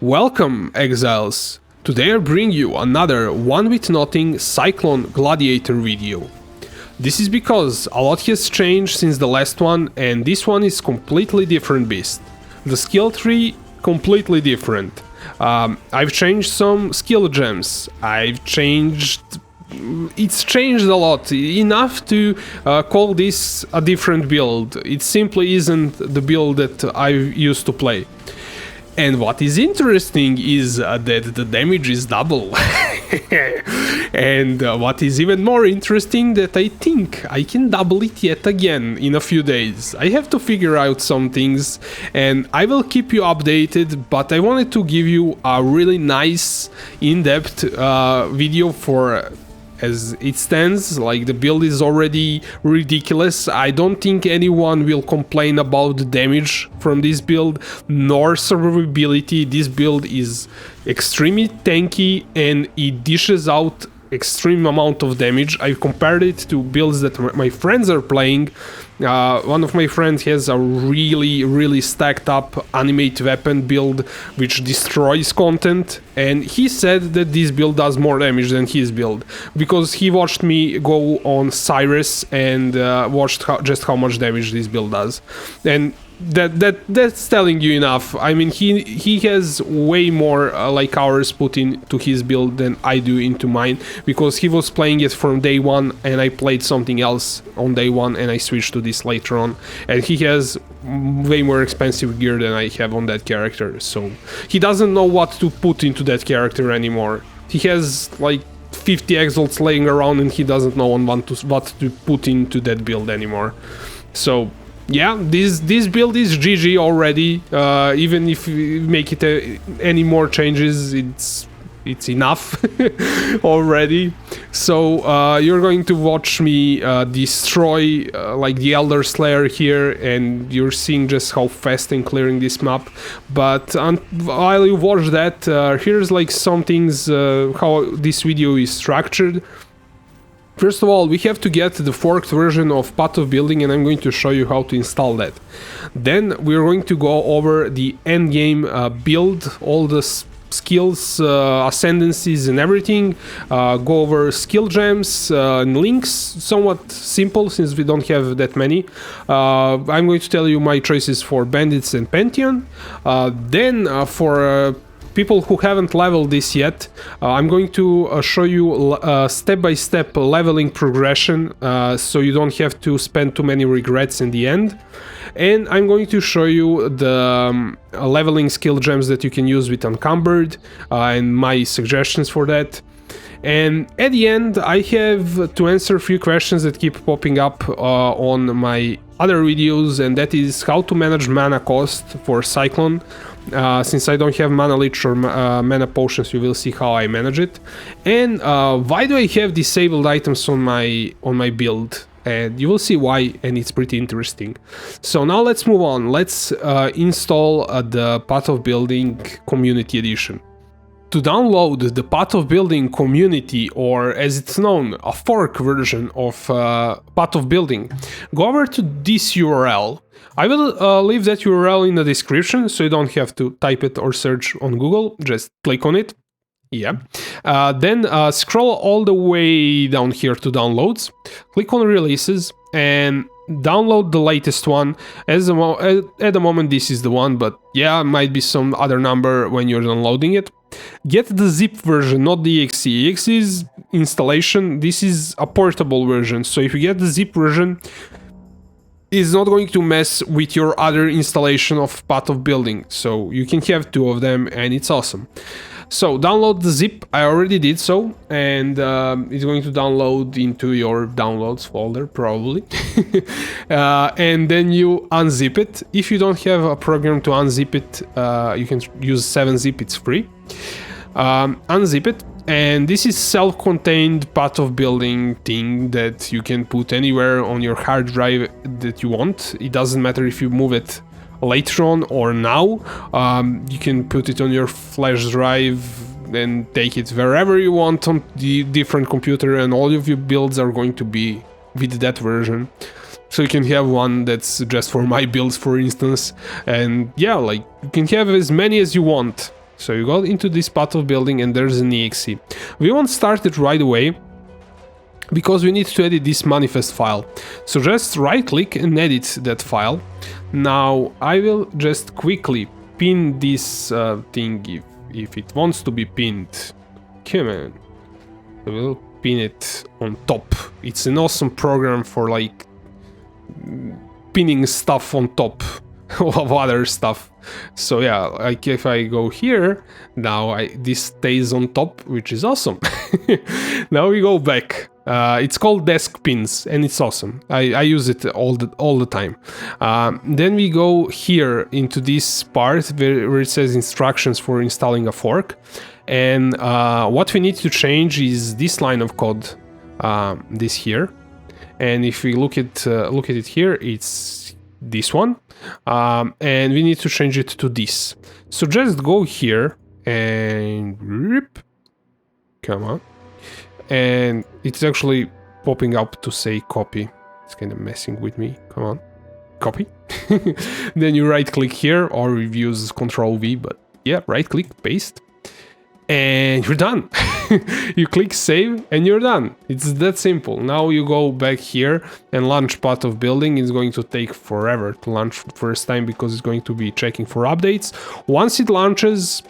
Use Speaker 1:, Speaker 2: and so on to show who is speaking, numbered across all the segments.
Speaker 1: Welcome, exiles! Today I bring you another one with nothing Cyclone Gladiator video. This is because a lot has changed since the last one, and this one is completely different beast. The skill tree completely different. I've changed some skill gems. It's changed a lot, enough to call this a different build. It simply isn't the build that I used to play. And what is interesting is that the damage is double. And what is even more interesting, that I think I can double it yet again in a few days. I have to figure out some things and I will keep you updated, but I wanted to give you a really nice in-depth video for as it stands. Like, the build is already ridiculous. I don't think anyone will complain about the damage from this build, nor survivability. This build is extremely tanky and it dishes out extreme amount of damage. I've compared it to builds that my friends are playing. One of my friends has a really stacked up animate weapon build which destroys content, and he said that this build does more damage than his build because he watched me go on Cyrus and watched just how much damage this build does. And that's telling you enough. I mean, he has way more like hours put into his build than I do into mine, because he was playing it from day one and I played something else on day one and I switched to this later on, and he has way more expensive gear than I have on that character, so he doesn't know what to put into that character anymore. He has like 50 exalts laying around and he doesn't know what to put into that build anymore. So yeah, this build is GG already. Even if you make it any more changes, it's enough already. So you're going to watch me destroy like the Elder Slayer here, and you're seeing just how fast I'm clearing this map. But while you watch that, here's like some things how this video is structured. First of all, we have to get the forked version of Path of Building, and I'm going to show you how to install that. Then we're going to go over the endgame build, all the skills, ascendancies and everything, go over skill gems and links, somewhat simple since we don't have that many. I'm going to tell you my choices for Bandits and Pantheon. Then for people who haven't leveled this yet, I'm going to show you step-by-step leveling progression, so you don't have to spend too many regrets in the end. And I'm going to show you the leveling skill gems that you can use with Encumbered, and my suggestions for that. And at the end, I have to answer a few questions that keep popping up on my other videos, and that is how to manage mana cost for Cyclone. Since I don't have mana leech or mana potions, you will see how I manage it. And why do I have disabled items on my build? And you will see why, and it's pretty interesting. So now let's move on. Let's install the Path of Building Community Edition. To download the Path of Building Community, or as it's known, a fork version of Path of Building, go over to this URL. I will leave that URL in the description, so you don't have to type it or search on Google, just click on it. Yeah. Then scroll all the way down here to downloads, click on releases, and download the latest one. At the moment this is the one, but yeah, might be some other number when you're downloading it. Get the zip version, not the exe. Exe is installation, this is a portable version, so if you get the zip version, it's not going to mess with your other installation of Path of Building, so you can have two of them and it's awesome. So download the zip, I already did so, and it's going to download into your downloads folder probably. And then you unzip it. If you don't have a program to unzip it, you can use 7-zip, it's free. Unzip it, and this is self-contained Path of Building thing that you can put anywhere on your hard drive that you want. It doesn't matter if you move it later on or now. You can put it on your flash drive and take it wherever you want on the different computer, and all of your builds are going to be with that version. So you can have one that's just for my builds, for instance, and yeah, like you can have as many as you want. So you go into this path of building and there's an exe. We won't start it right away because we need to edit this manifest file. So just right click and edit that file. Now I will just quickly pin this thing if it wants to be pinned. Come on. I will pin it on top. It's an awesome program for like pinning stuff on top of other stuff. So yeah, like if I go here, now this stays on top, which is awesome. Now we go back. It's called desk pins and it's awesome. I use it all the time. Then we go here into this part where it says instructions for installing a fork. And what we need to change is this line of code, this here. And if we look at it here, it's this one. And we need to change it to this. So just go here and rip. Come on. And it's actually popping up to say copy. It's kind of messing with me. Come on. Copy. Then you right click here, or we use Control V, but yeah, right click, paste. And you're done. You click save and you're done. It's that simple. Now you go back here and launch path of building. It's going to take forever to launch first time because it's going to be checking for updates. Once it launches,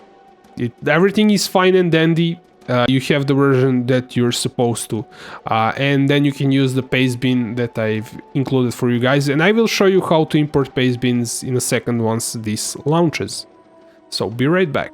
Speaker 1: everything is fine and dandy. You have the version that you're supposed to, and then you can use the Pastebin that I've included for you guys, and I will show you how to import Pastebins in a second once this launches. So be right back.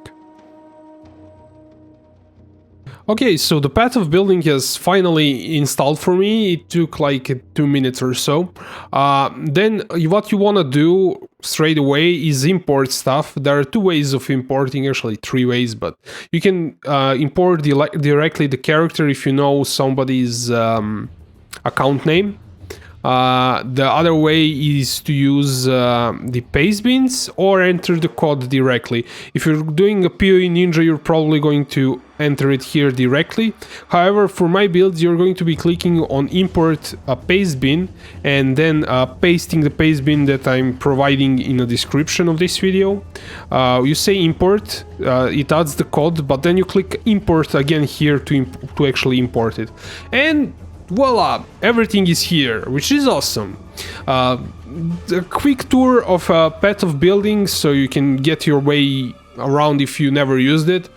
Speaker 1: Okay, so the path of building has finally installed for me. It took like 2 minutes or so. Then what you want to do straight away is import stuff. There are 2 ways of importing, actually 3 ways, but you can import directly the character if you know somebody's account name. The other way is to use the Pastebins or enter the code directly. If you're doing a POE Ninja, you're probably going to enter it here directly. However, for my builds, you're going to be clicking on import a Pastebin and then pasting the Pastebin that I'm providing in the description of this video. You say import, it adds the code, but then you click import again here to actually import it. And voila, everything is here, which is awesome. A quick tour of a path of building so you can get your way around if you never used it.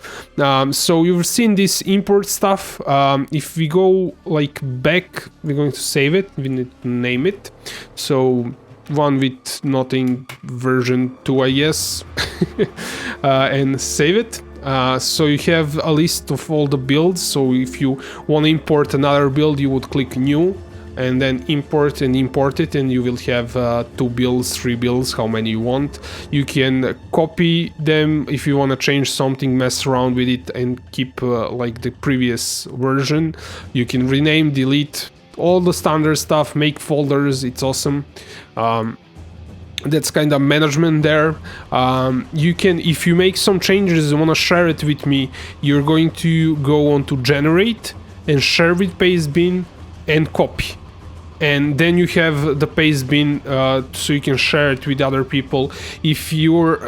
Speaker 1: So you've seen this import stuff. If we go like back, we're going to save it. We need to name it. So one with nothing version 2, I guess, and save it. So you have a list of all the builds. So if you want to import another build, you would click new and then import and import it, and you will have 2 builds, 3 builds, how many you want. You can copy them if you want to change something, mess around with it and keep like the previous version. You can rename, delete, all the standard stuff, make folders. It's awesome. That's kind of management there. You can, if you make some changes and want to share it with me, you're going to go on to generate and share with Pastebin and copy. And then you have the Pastebin so you can share it with other people. If you're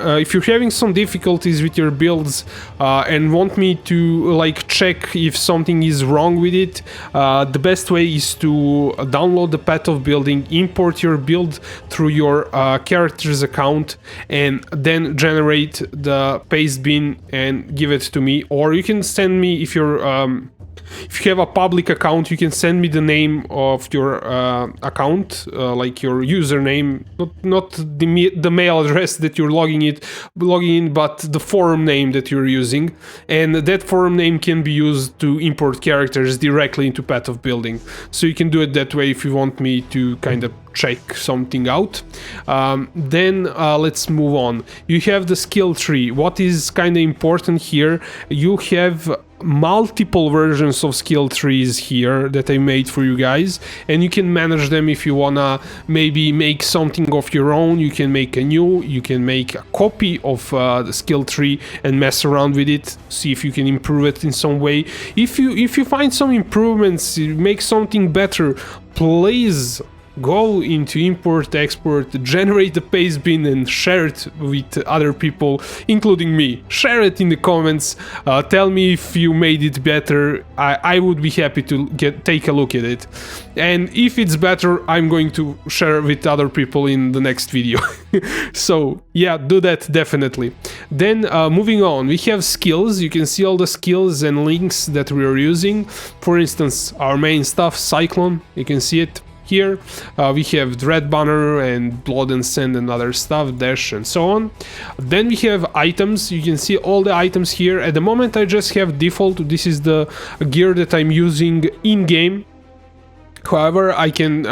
Speaker 1: having some difficulties with your builds and want me to like check if something is wrong with it, the best way is to download the path of building, import your build through your character's account, and then generate the Pastebin and give it to me. Or you can send me, if you have a public account, you can send me the name of your account, like your username, not the mail address that you're logging in, but the forum name that you're using, and that forum name can be used to import characters directly into path of building. So you can do it that way if you want me to kind of check something out. Then let's move on. You have the skill tree. What is kind of important here, you have multiple versions of skill trees here that I made for you guys, and you can manage them if you wanna maybe make something of your own. You can make a new, you can make a copy of the skill tree and mess around with it, see if you can improve it in some way. If you find some improvements, make something better, please go into import, export, generate the Pastebin and share it with other people, including me. Share it in the comments, tell me if you made it better. I would be happy to take a look at it. And if it's better, I'm going to share with other people in the next video. So yeah, do that definitely. Then moving on, we have skills. You can see all the skills and links that we are using. For instance, our main stuff, Cyclone, you can see it here. We have Dread Banner and Blood and Sand and other stuff, Dash and so on. Then we have items. You can see all the items here. At the moment I just have default. This is the gear that I'm using in-game. However, I can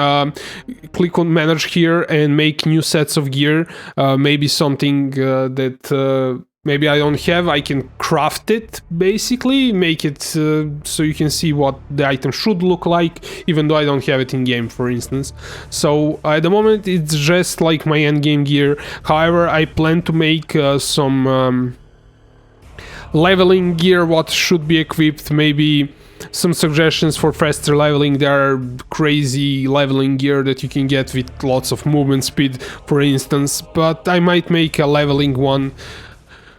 Speaker 1: click on manage here and make new sets of gear. Maybe something that maybe I don't have, I can craft it, basically, make it so you can see what the item should look like, even though I don't have it in game, for instance. So at the moment it's just like my endgame gear. However, I plan to make some leveling gear, what should be equipped, maybe some suggestions for faster leveling. There are crazy leveling gear that you can get with lots of movement speed, for instance, but I might make a leveling one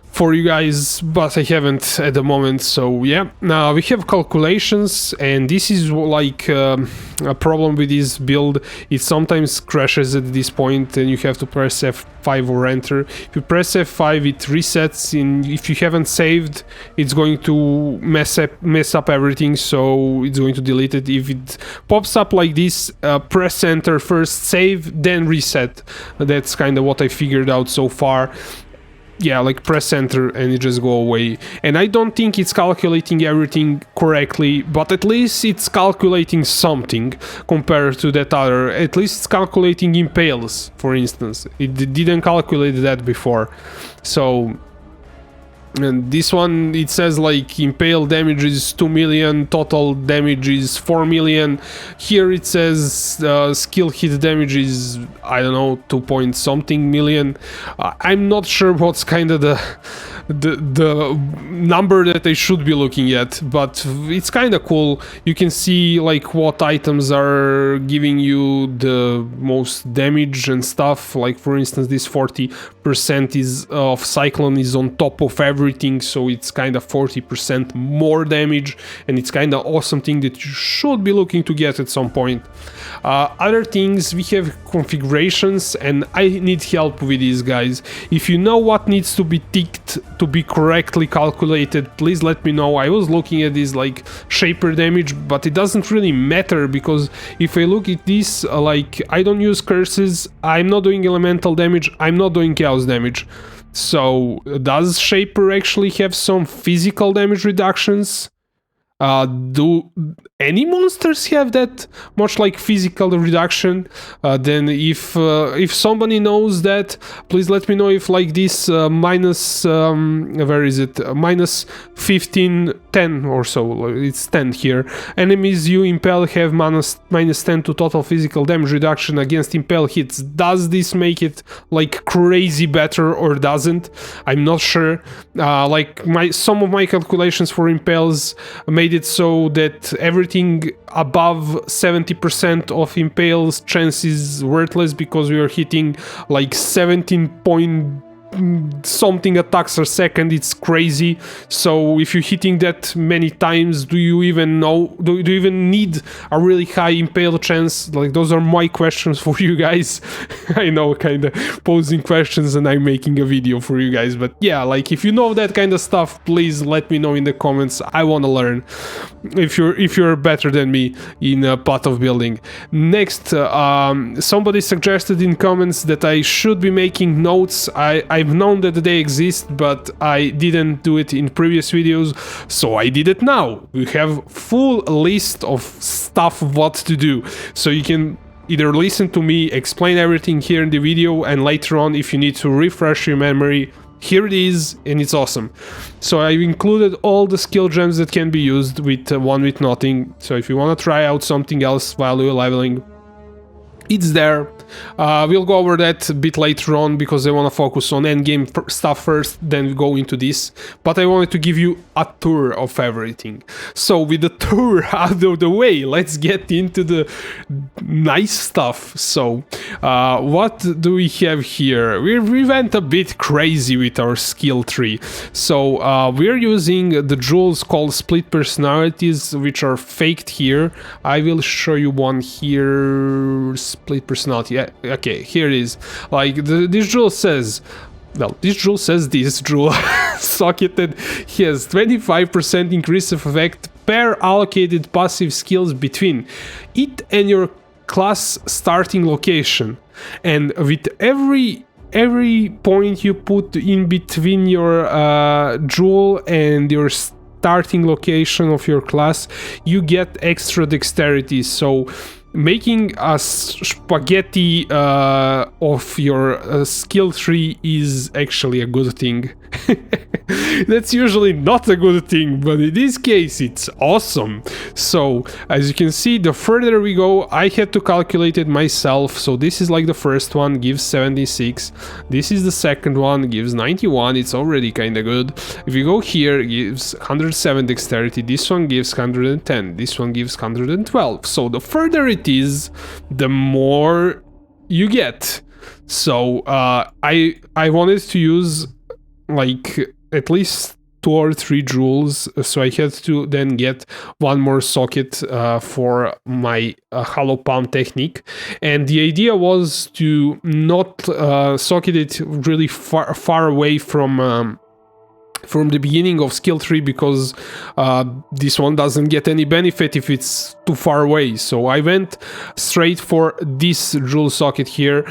Speaker 1: for you guys, but I haven't at the moment. So yeah, now we have calculations, and this is like a problem with this build. It sometimes crashes at this point and you have to press F5 or enter. If you press F5 it resets, and if you haven't saved it's going to mess up everything, so it's going to delete it. If it pops up like this, press enter first, save, then reset. That's kind of what I figured out so far. Yeah, like press enter and it just go away. And I don't think it's calculating everything correctly, but at least it's calculating something compared to that other. At least it's calculating impales, for instance. It didn't calculate that before. So, and this one, it says like impale damage is 2 million, total damage is 4 million. Here it says skill hit damage is, I don't know, 2 point something million. I'm not sure what's kind of the number that I should be looking at, but it's kind of cool. You can see like what items are giving you the most damage and stuff. Like for instance, this 40% is of Cyclone is on top of everything, so it's kind of 40% more damage, and it's kind of awesome thing that you should be looking to get at some point. Other things, we have configurations, and I need help with these guys. If you know what needs to be ticked to be correctly calculated, please let me know. I was looking at this like shaper damage, but it doesn't really matter, because if I look at this, like I don't use curses, I'm not doing elemental damage, I'm not doing chaos damage. So does shaper actually have some physical damage reductions? Do any monsters have that much like physical reduction? Then if somebody knows that, please let me know. If like this minus where is it, minus 15 10 or so, it's 10 here, enemies you impale have minus 10 to total physical damage reduction against impale hits. Does this make it like crazy better or doesn't? I'm not sure. Like some of my calculations for impales made it so that everything above 70% of impales chance is worthless, because we are hitting like 17 point something attacks per second. It's crazy. So if you're hitting that many times, do you even need a really high impale chance? Like, those are my questions for you guys. I know, kind of posing questions, and I'm making a video for you guys, but yeah, like if you know that kind of stuff, please let me know in the comments. I want to learn if you're better than me in a path of building. Next, somebody suggested in comments that I should be making notes. I've known that they exist, but I didn't do it in previous videos, so I did it now. We have full list of stuff what to do, so you can either listen to me explain everything here in the video, and later on, if you need to refresh your memory, here it is, and it's awesome. So I've included all the skill gems that can be used with one with nothing. So if you want to try out something else while you're leveling, it's there. We'll go over that a bit later on because I want to focus on endgame stuff first, then go into this. But I wanted to give you a tour of everything. So with the tour out of the way, let's get into the nice stuff. So what do we have here? We went a bit crazy with our skill tree. So we're using the jewels called split personalities, which are faked here. I will show you one here. Split personality. Okay, here it is. Like this jewel says, well, this jewel says this jewel socketed. He has 25% increase of effect per allocated passive skills between it and your class starting location. And with every point you put in between your jewel and your starting location of your class, you get extra dexterity. So making a spaghetti of your skill tree is actually a good thing. That's usually not a good thing, but in this case it's awesome. So as you can see, the further we go, I had to calculate it myself. So this is like the first one, gives 76. This is the second one, gives 91. It's already kind of good. If you go here, it gives 107 dexterity. This one gives 110. This one gives 112. So the further it is, the more you get. So I wanted to use like at least 2 or 3 jewels, so I had to then get one more socket for my hollow palm technique. And the idea was to not socket it really far away from the beginning of skill tree, because this one doesn't get any benefit if it's too far away. So I went straight for this jewel socket here.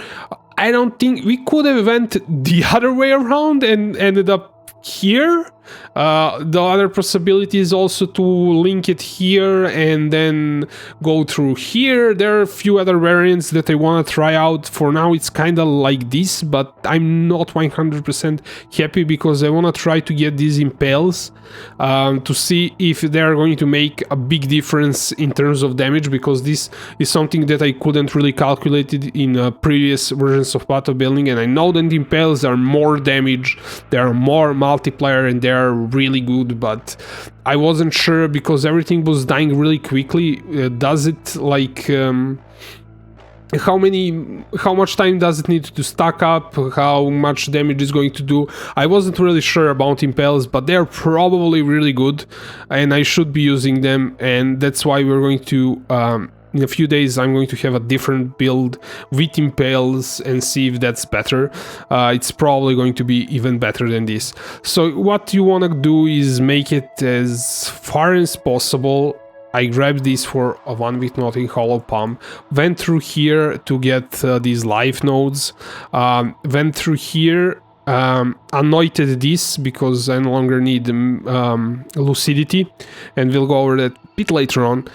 Speaker 1: I don't think we could have went the other way around and ended up here. The other possibility is also to link it here and then go through here. There are a few other variants that I want to try out. For now it's kind of like this, but I'm not 100% happy because I want to try to get these impales to see if they are going to make a big difference in terms of damage, because this is something that I couldn't really calculate it in previous versions of battle building. And I know that impales are more damage, they are more multiplier, and they are really good, but I wasn't sure because everything was dying really quickly. Does it like how much time does it need to stack up, how much damage is going to do? I wasn't really sure about impales, but they're probably really good and I should be using them, and that's why we're going to in a few days I'm going to have a different build with impales and see if that's better. It's probably going to be even better than this. So what you want to do is make it as far as possible. I grabbed this for a 1 with nothing hollow palm, went through here to get these life nodes, went through here, anointed this because I no longer need lucidity, and we'll go over that a bit later on.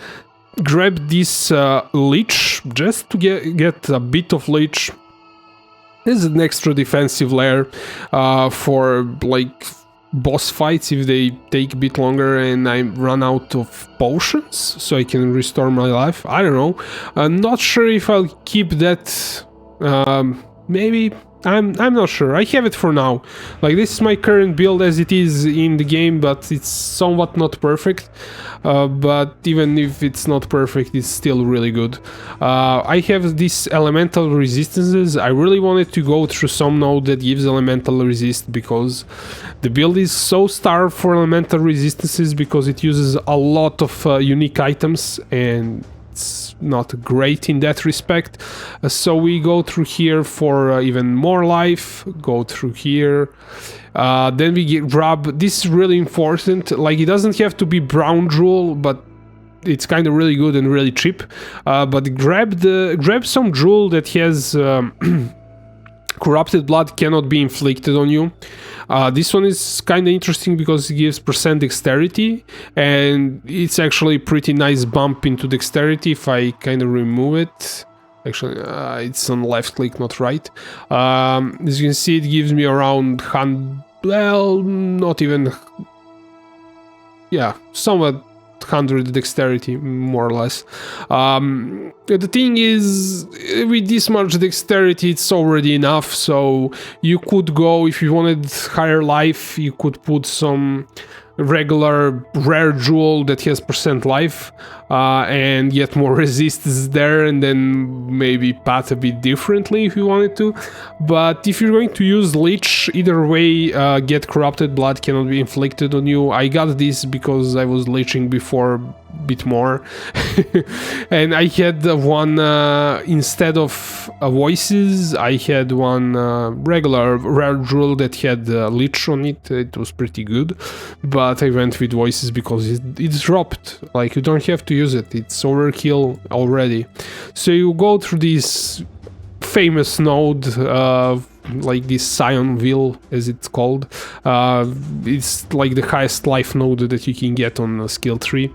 Speaker 1: Grab this leech just to get a bit of leech. This is an extra defensive layer for like boss fights if they take a bit longer and I run out of potions, so I can restore my life. I don't know. I'm not sure if I'll keep that. Maybe. I'm not sure. I have it for now. Like, this is my current build as it is in the game, but it's somewhat not perfect. But even if it's not perfect, it's still really good. I have these elemental resistances. I really wanted to go through some node that gives elemental resist, because the build is so starved for elemental resistances because it uses a lot of unique items, and it's not great in that respect. So we go through here for even more life, go through here, then we grab, this is really important, like it doesn't have to be brown jewel, but it's kind of really good and really cheap, but grab some jewel that has corrupted blood cannot be inflicted on you. This one is kind of interesting because it gives % dexterity, and it's actually a pretty nice bump into dexterity if I kind of remove it. Actually, it's on left click, not right. As you can see, it gives me around 100, well, not even, yeah, somewhat 100 dexterity, more or less. The thing is, with this much dexterity, it's already enough, so you could go, if you wanted higher life, you could put some regular rare jewel that has % life and get more resistance there, and then maybe path a bit differently if you wanted to. But if you're going to use leech, either way, get corrupted blood cannot be inflicted on you. I got this because I was leeching before a bit more and I had one instead of voices, I had one regular rare jewel that had leech on it. It was pretty good, but I went with voices because it's dropped. Like, you don't have to use it, it's overkill already. So you go through this famous node, like this Cyclone, as it's called. It's like the highest life node that you can get on a skill tree.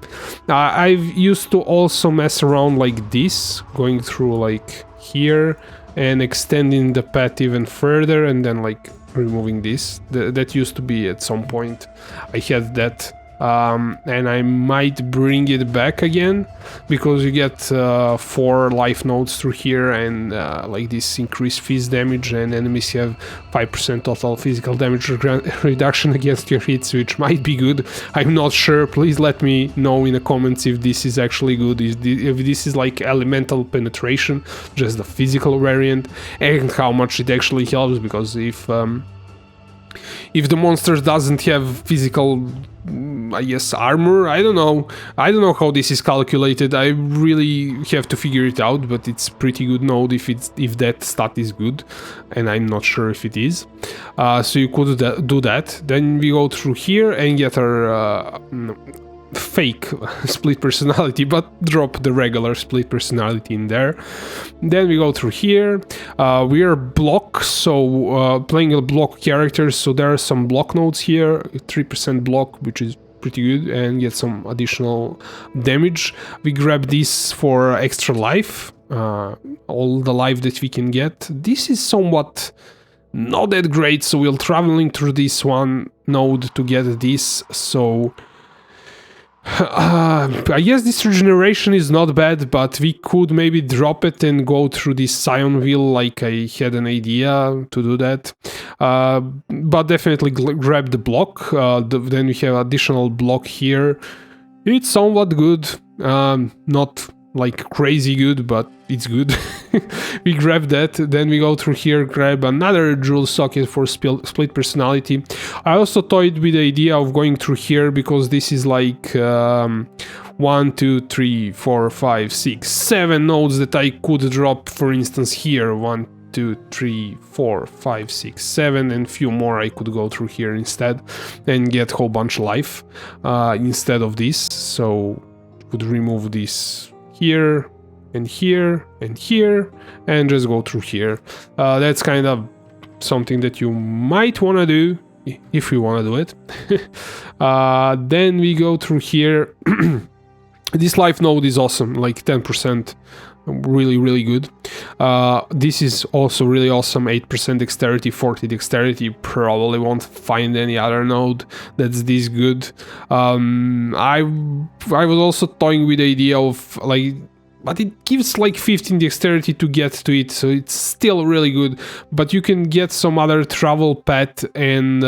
Speaker 1: I've used to also mess around like this, going through like here and extending the path even further, and then like removing this. That used to be at some point. I had that. And I might bring it back again, because you get 4 life nodes through here, and like this increased fizz damage, and enemies have 5% total physical damage reduction against your hits, which might be good. I'm not sure. Please let me know in the comments if this is actually good, if this is like elemental penetration, just the physical variant, and how much it actually helps, because if the monster doesn't have physical, I guess, armor, I don't know how this is calculated. I really have to figure it out, but it's pretty good node if that stat is good, and I'm not sure if it is. So you could do that. Then we go through here and get our fake split personality, but drop the regular split personality in there. Then we go through here. We are block, so playing a block character, so there are some block nodes here, 3% block, which is pretty good, and get some additional damage. We grab this for extra life, all the life that we can get. This is somewhat not that great, so we're traveling through this one node to get this. So I guess this regeneration is not bad, but we could maybe drop it and go through this Cyclone, like I had an idea to do that. But definitely grab the block. Then we have additional block here. It's somewhat good, not like crazy good, but it's good. We grab that, then we go through here, grab another jewel socket for split personality. I also toyed with the idea of going through here, because this is like 1, 2, 3, 4, 5, 6, 7 nodes that I could drop, for instance here, 1, 2, 3, 4, 5, 6, 7, and few more I could go through here instead and get a whole bunch of life instead of this. So would remove this here and here and here, and just go through here. That's kind of something that you might want to do if you want to do it. Then we go through here. This life node is awesome, like 10%, really good. This is also really awesome, 8% dexterity, 40 dexterity. Probably won't find any other node that's this good. I was also toying with the idea of like, but it gives like 15 dexterity to get to it, so it's still really good. But you can get some other travel path and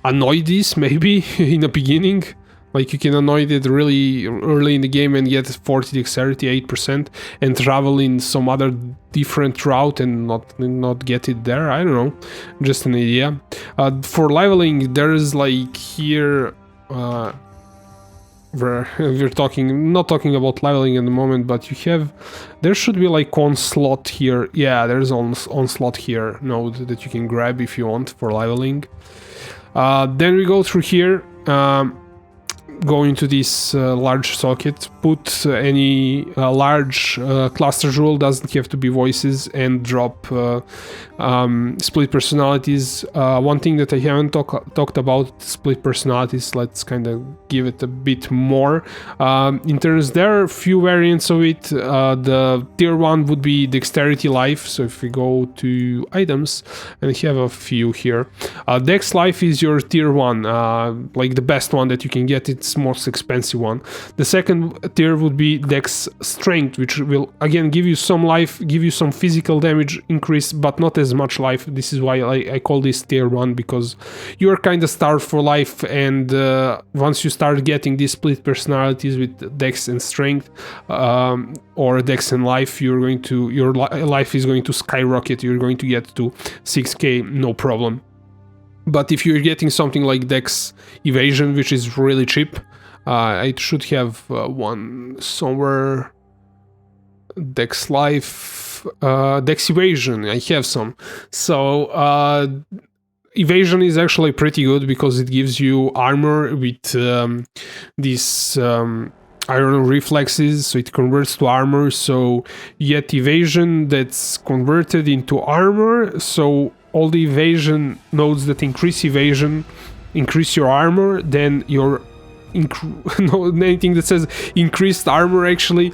Speaker 1: annoy this maybe in the beginning. Like, you can annoy it really early in the game and get 40 dexterity, 8%, and travel in some other different route and not get it there. I don't know, just an idea. For leveling, there's like here, where we're not talking about leveling at the moment, but there should be like onslaught here. Yeah, there's onslaught here node that you can grab if you want for leveling. Then we go through here, go into this large socket, put any large cluster jewel, doesn't have to be voices, and drop split personalities. One thing that I haven't talked about split personalities, let's kind of give it a bit more. In terms, there are a few variants of it. The tier 1 would be dexterity life, so if we go to items, and we have a few here. Dex life is your tier 1, like the best one that you can get. It's it's most expensive one. The second tier would be Dex Strength, which will again give you some life, give you some physical damage increase, but not as much life. This is why I call this tier 1, because you're kind of starved for life, and once you start getting these split personalities with Dex and Strength, or Dex and Life, you're going to, your life is going to skyrocket. You're going to get to 6k, no problem. But if you're getting something like Dex Evasion, which is really cheap, I should have one somewhere. Dex Life, Dex Evasion, I have some. So Evasion is actually pretty good because it gives you armor with these iron reflexes, so it converts to armor. So you get evasion that's converted into armor, so all the evasion nodes that increase evasion increase your armor, then your anything that says increased armor, actually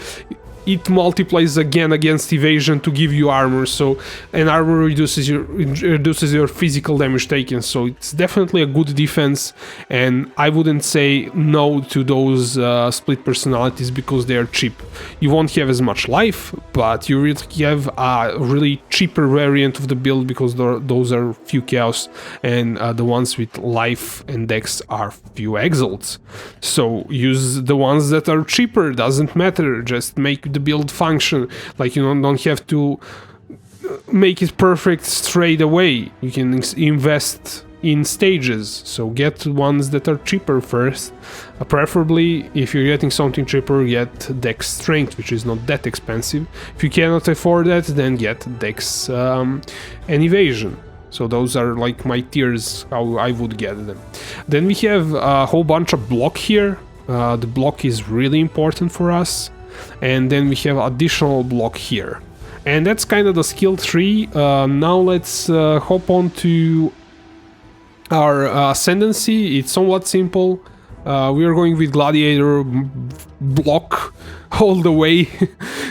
Speaker 1: it multiplies again against evasion to give you armor. So, and armor reduces your physical damage taken, so it's definitely a good defense, and I wouldn't say no to those split personalities because they are cheap. You won't have as much life, but you really have a really cheaper variant of the build because those are few chaos, and the ones with life and dex are few exalts. So use the ones that are cheaper, doesn't matter, just make the build function. Like, you don't have to make it perfect straight away. You can invest in stages, so get ones that are cheaper first. Preferably, if you're getting something cheaper, get Dex Strength, which is not that expensive. If you cannot afford that, then get Dex and Evasion. So those are like my tiers, how I would get them. Then we have a whole bunch of block here. The block is really important for us. And then we have additional block here. And that's kind of the skill tree. Now let's hop on to our ascendancy. It's somewhat simple. We are going with Gladiator block all the way.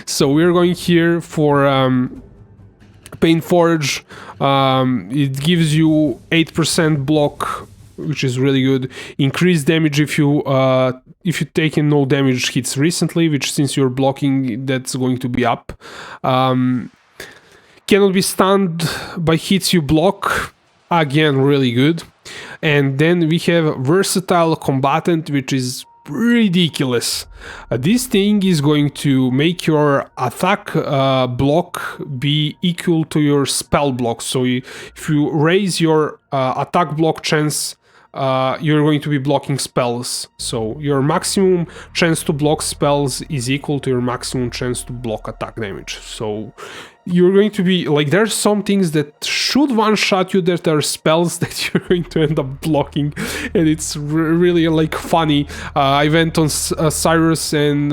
Speaker 1: So we're going here for Pain Forge. It gives you 8% block, which is really good. Increased damage if you've taken no damage hits recently, which since you're blocking, that's going to be up. Cannot be stunned by hits you block. Again, really good. And then we have Versatile Combatant, which is ridiculous. This thing is going to make your attack block be equal to your spell block. So if you raise your attack block chance, you're going to be blocking spells. So your maximum chance to block spells is equal to your maximum chance to block attack damage. So you're going to be like, there's some things that should one-shot you that are spells that you're going to end up blocking, and it's really like funny. I went on Cyrus, and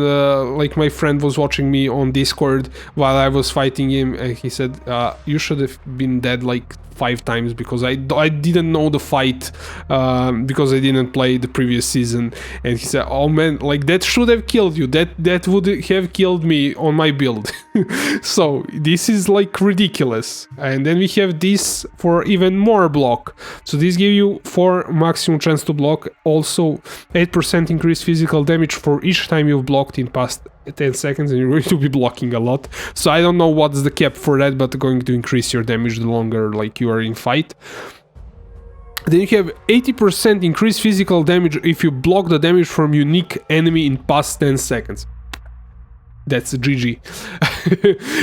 Speaker 1: like my friend was watching me on Discord while I was fighting him, and he said, you should have been dead like 5 times because I didn't know the fight because I didn't play the previous season. And he said, oh man, like that should have killed you, that would have killed me on my build. So this is like ridiculous. And then we have this for even more block. So this gives you 4 maximum chance to block, also 8% increased physical damage for each time you've blocked in past 10 seconds, and you're going to be blocking a lot. So I don't know what's the cap for that, but going to increase your damage the longer like you are in fight. Then you have 80% increased physical damage if you block the damage from unique enemy in past 10 seconds. That's a GG.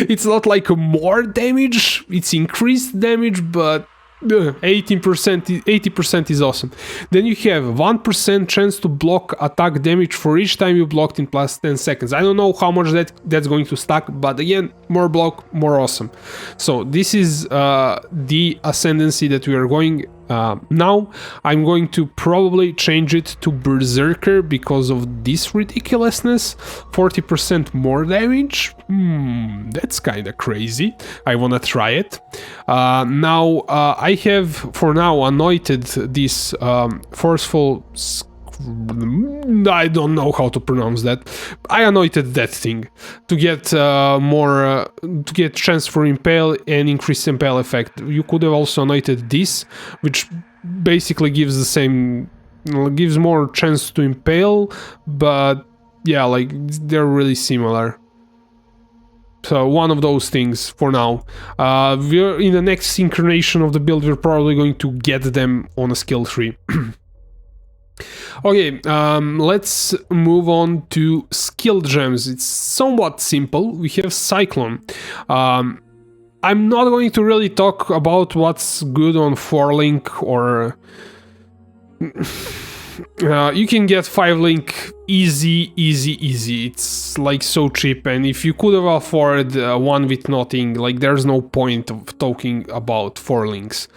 Speaker 1: It's not like more damage, it's increased damage, but 80% is awesome. Then you have 1% chance to block attack damage for each time you blocked in plus 10 seconds. I don't know how much that's going to stack, but again, more block, more awesome. So this is the ascendancy that we are going. Now I'm going to probably change it to Berserker because of this ridiculousness. 40% more damage. That's kind of crazy. I want to try it. Now I have for now anointed this forceful, I don't know how to pronounce that. I anointed that thing to get more, to get chance for impale and increased impale effect. You could have also anointed this, which basically gives the same gives more chance to impale, but yeah, like they're really similar. So one of those things for now. We're in the next incarnation of the build, we're probably going to get them on a skill tree. Okay, let's move on to skill gems. It's somewhat simple. We have Cyclone. I'm not going to really talk about what's good on 4-link or... you can get 5-link easy. It's like so cheap, and if you could have afforded one with nothing, like there's no point of talking about 4 links.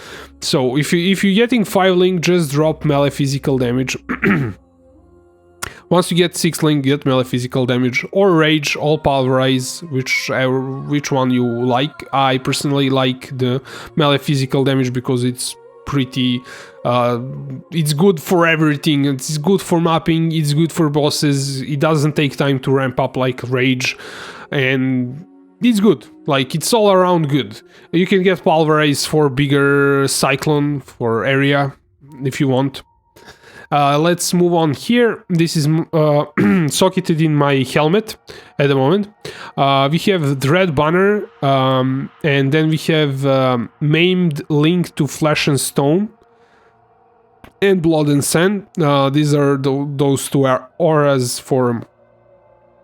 Speaker 1: So if you're getting 5-link, just drop melee physical damage. Once you get 6-link, get melee physical damage, or rage, all pulverize, which one you like. I personally like the melee physical damage because it's pretty it's good for everything. It's good for mapping, it's good for bosses, it doesn't take time to ramp up like rage, and it's good, like it's all around good. You can get pulverize for bigger cyclone for area if you want. Let's move on here. This is socketed in my helmet at the moment. We have Dread Banner, and then we have Maimed Link to Flesh and Stone, and Blood and Sand. These are those two auras for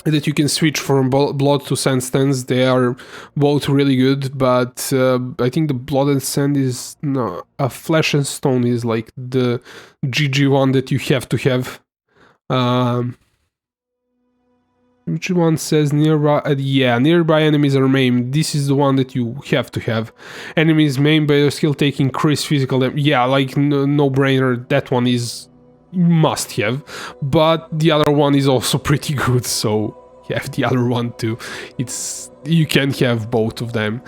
Speaker 1: that you can switch from Blood to Sand stance. They are both really good, but I think the Blood and Sand is... no, a Flesh and Stone is like the GG one that you have to have. Which one says nearby? Yeah, nearby enemies are maimed. This is the one that you have to have. Enemies maimed by your skill take increased physical damage. Yeah, like no-brainer, that one is must have, but the other one is also pretty good, so have the other one too. You can have both of them.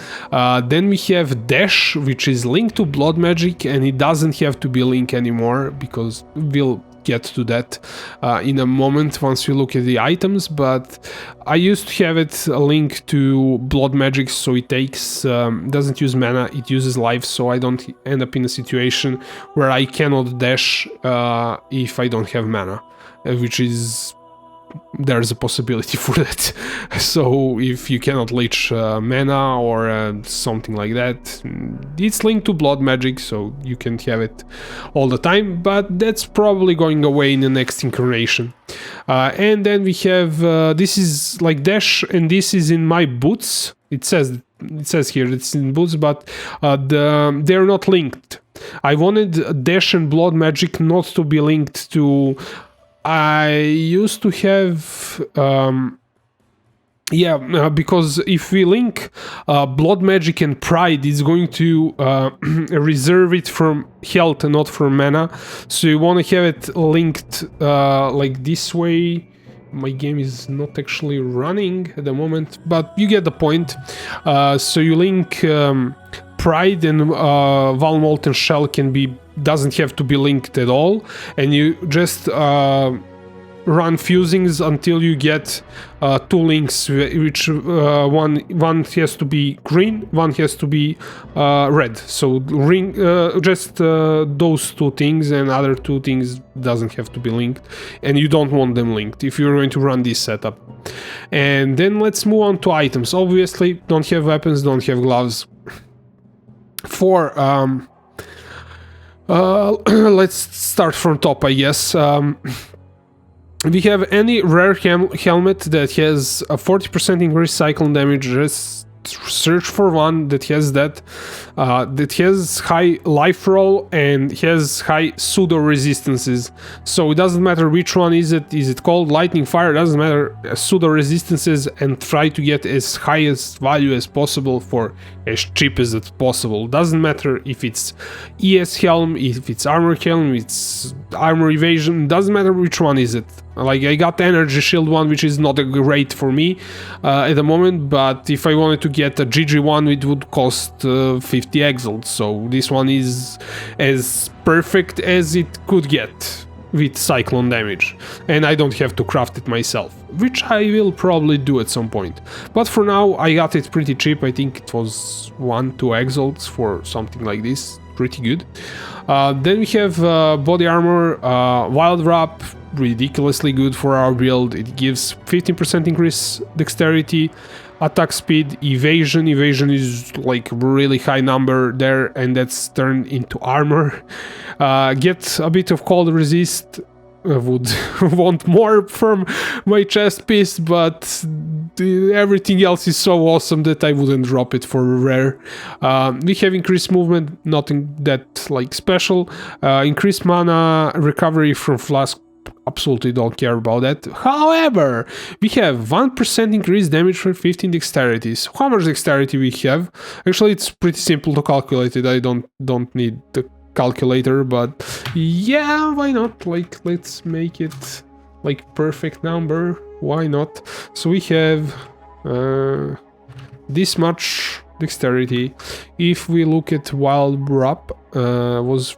Speaker 1: Then we have Dash, which is linked to blood magic, and it doesn't have to be linked anymore because we'll get to that in a moment once we look at the items, but I used to have it linked to blood magic, so it takes doesn't use mana, it uses life, so I don't end up in a situation where I cannot dash if I don't have mana, which is... there's a possibility for that. So if you cannot leech mana or something like that, it's linked to blood magic, so you can have it all the time, but that's probably going away in the next incarnation. And then we have this is like dash, and this is in my boots. It says here it's in boots, but they're not linked. I wanted dash and blood magic not to be linked to... I used to have because if we link blood magic and pride, it's going to reserve it from health and not from mana, so you want to have it linked like this way. My game is not actually running at the moment, but you get the point. So you link pride, and Val Molten Shell doesn't have to be linked at all, and you just run fusings until you get 2 links, which one has to be green, one has to be red. So just those 2 things, and other 2 things doesn't have to be linked, and you don't want them linked if you're going to run this setup. And then let's move on to items. Obviously, don't have weapons, don't have gloves. For let's start from top, I guess. We have any rare helmet that has a 40% increased cyclone damage. Just search for one that has that. That has high life roll and has high pseudo resistances. So it doesn't matter which one is it. Is it called lightning fire? It doesn't matter. Pseudo resistances, and try to get as highest value as possible for as cheap as it's possible. Doesn't matter if it's ES helm, if it's armor helm, it's armor evasion. Doesn't matter which one is it. Like, I got the energy shield one, which is not a great for me at the moment, but if I wanted to get a GG one, it would cost 50 exalt, so this one is as perfect as it could get with cyclone damage, and I don't have to craft it myself, which I will probably do at some point. But for now, I got it pretty cheap. I think it was 1-2 exalts for something like this. pretty good. Then we have body armor, wild wrap, ridiculously good for our build. It gives 15% increase dexterity, attack speed, evasion. Evasion is like really high number there, and that's turned into armor. Get a bit of cold resist. I would want more from my chest piece, but everything else is so awesome that I wouldn't drop it for rare. We have increased movement, nothing that like special. Increased mana, recovery from flask. Absolutely don't care about that. However, we have 1% increased damage for 15 dexterities. How much dexterity we have? Actually, it's pretty simple to calculate it. I don't need the calculator, but yeah, why not? Like, let's make it like perfect number. Why not? So we have this much dexterity. If we look at wild wrap, was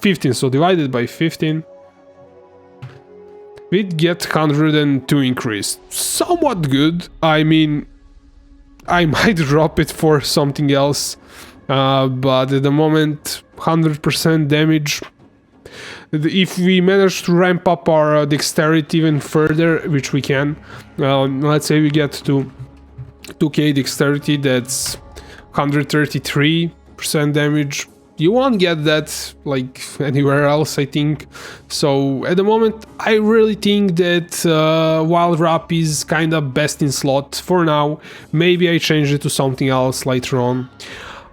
Speaker 1: 15, so divided by 15, we'd get 102 increase. Somewhat good. I mean, I might drop it for something else, but at the moment, 100% damage. If we manage to ramp up our dexterity even further, which we can, let's say we get to 2k dexterity, that's 133% damage. You won't get that like anywhere else, I think. So at the moment, I really think that wild wrap is kind of best in slot for now. Maybe I change it to something else later on.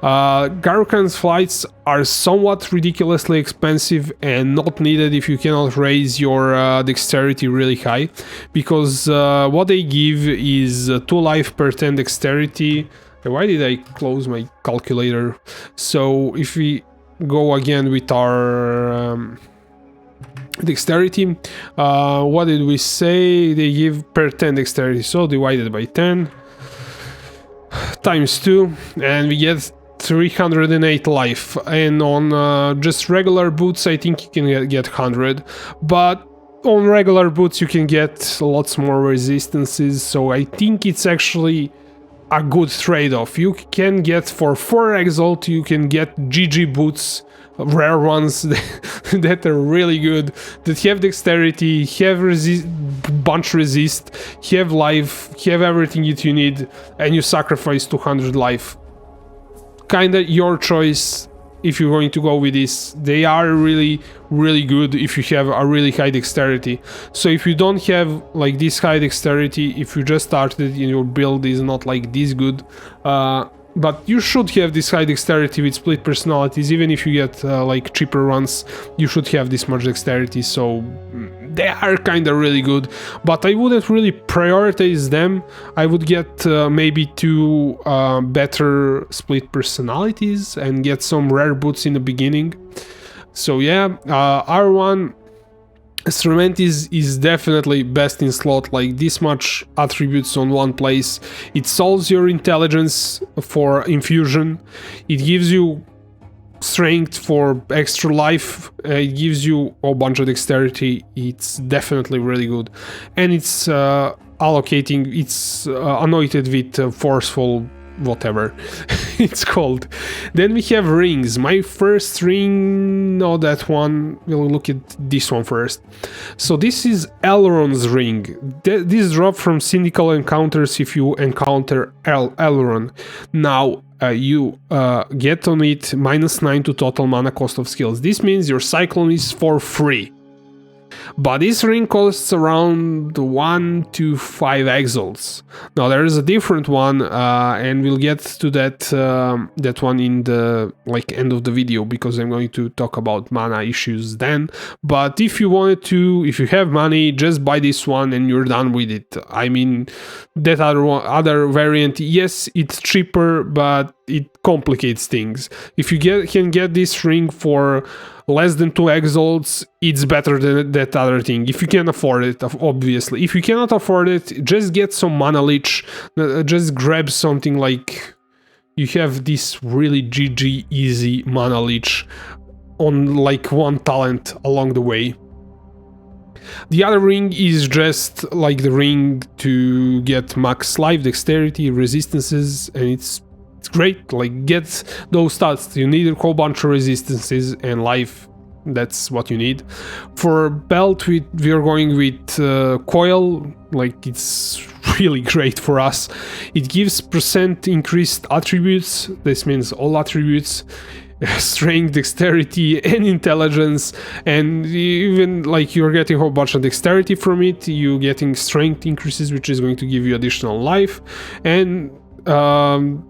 Speaker 1: Garukan's flights are somewhat ridiculously expensive and not needed if you cannot raise your dexterity really high, because what they give is 2 life per 10 dexterity. Why did I close my calculator? So if we go again with our dexterity, what did we say? They give per 10 dexterity, so divided by 10 times 2, and we get 308 life. And on just regular boots, I think you can get 100, but on regular boots you can get lots more resistances, so I think it's actually a good trade-off. You can get for 4 exalt, you can get GG boots, rare ones that are really good, that have dexterity, have bunch resist, have life, have everything that you need, and you sacrifice 200 life. Kinda your choice if you're going to go with this. They are really good if you have a really high dexterity. So if you don't have like this high dexterity, if you just started and your build is not like this good, but you should have this high dexterity with split personalities. Even if you get like cheaper ones, you should have this much dexterity, so they are kind of really good, but I wouldn't really prioritize them. I would get maybe 2 better split personalities and get some rare boots in the beginning. So yeah, R1 Instrument is definitely best in slot. Like, this much attributes on one place. It solves your intelligence for infusion. It gives you strength for extra life. It gives you a bunch of dexterity. It's definitely really good. And it's allocating, it's anointed with forceful whatever it's called. Then we have rings. My first ring, no, that one, we'll look at this one first. So this is Elrond's ring. This drop from Syndical encounters if you encounter Elrond. Now you get on it -9 to total mana cost of skills. This means your Cyclone is for free. But this ring costs around 1 to 5 exalts. Now there is a different one, and we'll get to that one in the end of the video, because I'm going to talk about mana issues then. But if you wanted to, if you have money, just buy this one and you're done with it. I mean, that other variant, yes, it's cheaper, but it complicates things. If you can get this ring for less than 2 exalts, it's better than that other thing, if you can afford it, obviously. If you cannot afford it, just get some mana leech, just grab something like, you have this really GG easy mana leech on like 1 talent along the way. The other ring is just like the ring to get max life, dexterity, resistances, and it's it's great. Like, get those stats. You need a whole bunch of resistances and life. That's what you need. For belt, we are going with coil. Like, it's really great for us. It gives % increased attributes. This means all attributes. Strength, dexterity, and intelligence, and even like you're getting a whole bunch of dexterity from it. You're getting strength increases, which is going to give you additional life, and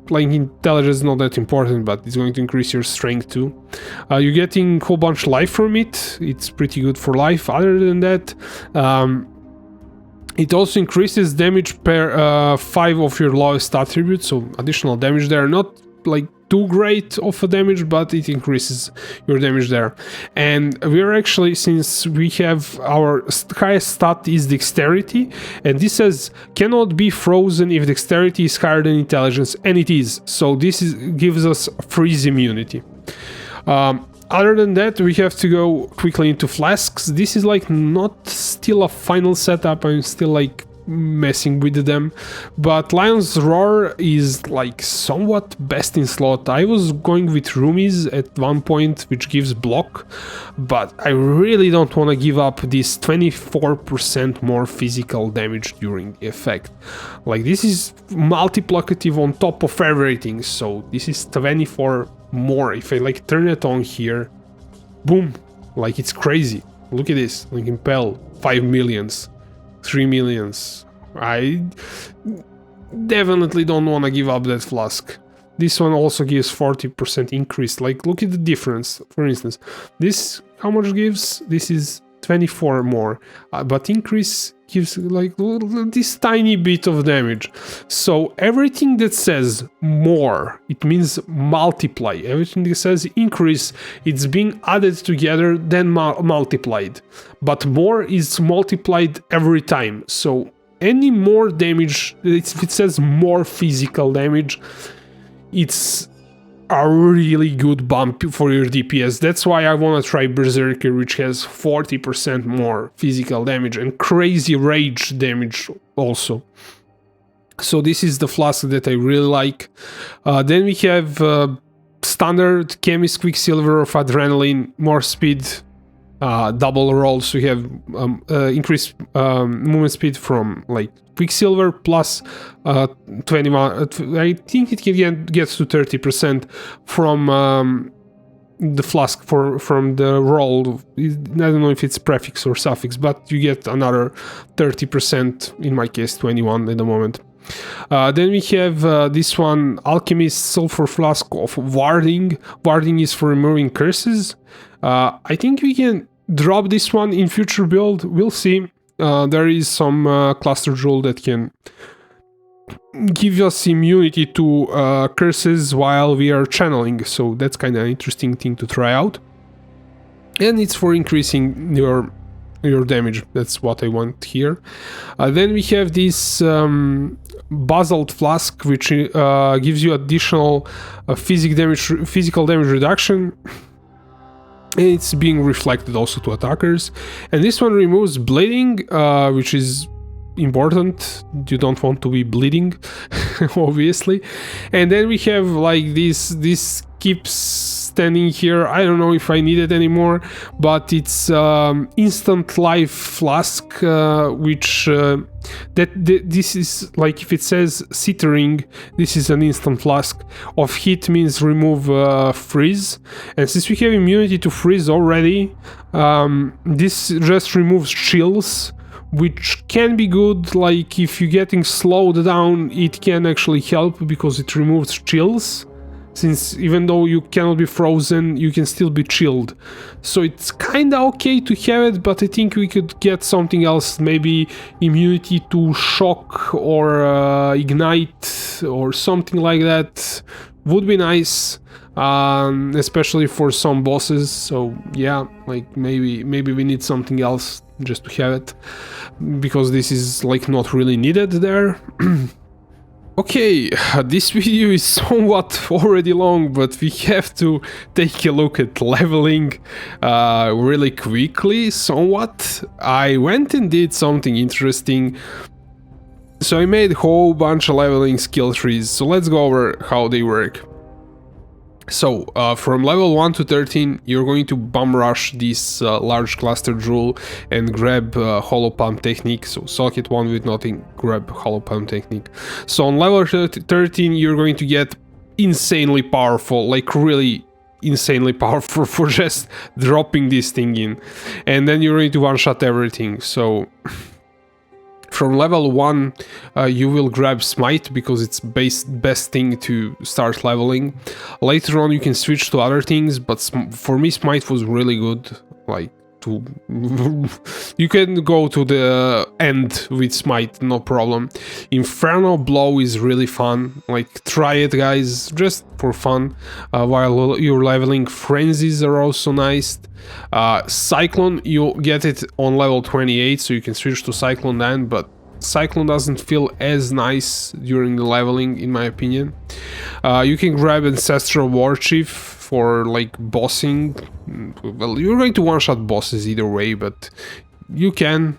Speaker 1: like intelligence is not that important, but it's going to increase your strength too. You're getting a whole bunch of life from it. It's pretty good for life. Other than that, it also increases damage per 5 of your lowest attributes, so additional damage there. Not like too great of a damage, but it increases your damage there. And we're actually, since we have our highest stat is dexterity, and this says cannot be frozen if dexterity is higher than intelligence, and it is. So this gives us freeze immunity. Other than that, we have to go quickly into flasks. This is like not still a final setup. I'm still like messing with them, but Lion's Roar is like somewhat best in slot. I was going with Roomies at one point, which gives block, but I really don't want to give up this 24% more physical damage during the effect. Like, this is multiplicative on top of everything, so this is 24 more. If I like turn it on here, boom, like it's crazy. Look at this, like Impel, 5 millions. 3 millions. I definitely don't want to give up that flask. This one also gives 40% increase. Like, look at the difference. For instance, this, how much gives? This is 24 more, but increase gives like this tiny bit of damage. So everything that says more, it means multiply. Everything that says increase, it's being added together, then multiplied. But more is multiplied every time. So any more damage, if it says more physical damage, it's a really good bump for your DPS. That's why I want to try Berserker, which has 40% more physical damage and crazy rage damage also. So this is the flask that I really like. Then we have standard Chemist Quicksilver of Adrenaline, more speed, double roll, so you have increased movement speed from like Quicksilver plus 21. I think it can get to 30% from the flask from the roll. I don't know if it's prefix or suffix, but you get another 30%. In my case, 21 at the moment. Then we have this one, Alchemist Sulfur Flask of Warding. Warding is for removing curses. I think we can drop this one in future build. We'll see. There is some cluster jewel that can give us immunity to curses while we are channeling, so that's kind of an interesting thing to try out. And it's for increasing your damage. That's what I want here. Then we have this Basalt Flask, which gives you additional physical damage reduction. And it's being reflected also to attackers. And this one removes bleeding, which is important. You don't want to be bleeding, obviously. And then we have like this keeps standing here. I don't know if I need it anymore, but it's instant life flask, which this is like, if it says Citering, this is an instant flask. Of hit means remove freeze, and since we have immunity to freeze already, this just removes chills, which can be good. Like, if you're getting slowed down, it can actually help because it removes chills. Since even though you cannot be frozen, you can still be chilled. So it's kinda okay to have it, but I think we could get something else, maybe immunity to shock or ignite or something like that. Would be nice, especially for some bosses. So yeah, like maybe we need something else just to have it, because this is like not really needed there. Okay, this video is somewhat already long, but we have to take a look at leveling really quickly, somewhat. I went and did something interesting. So I made a whole bunch of leveling skill trees, so let's go over how they work. So, from level 1 to 13, you're going to bum rush this large cluster jewel and grab hollow palm technique. So, socket 1 with nothing, grab hollow palm technique. So, on level 13, you're going to get insanely powerful, like really insanely powerful for just dropping this thing in. And then you're going to one-shot everything. So, from level 1, you will grab Smite because it's best thing to start leveling. Later on you can switch to other things, but for me Smite was really good. Like, you can go to the end with Smite, no problem. Infernal Blow is really fun, like try it guys, just for fun, while you're leveling. Frenzies are also nice. Cyclone, you get it on level 28, so you can switch to Cyclone then, but Cyclone doesn't feel as nice during the leveling, in my opinion. You can grab Ancestral Warchief for like bossing. Well, you're going to one-shot bosses either way, but you can.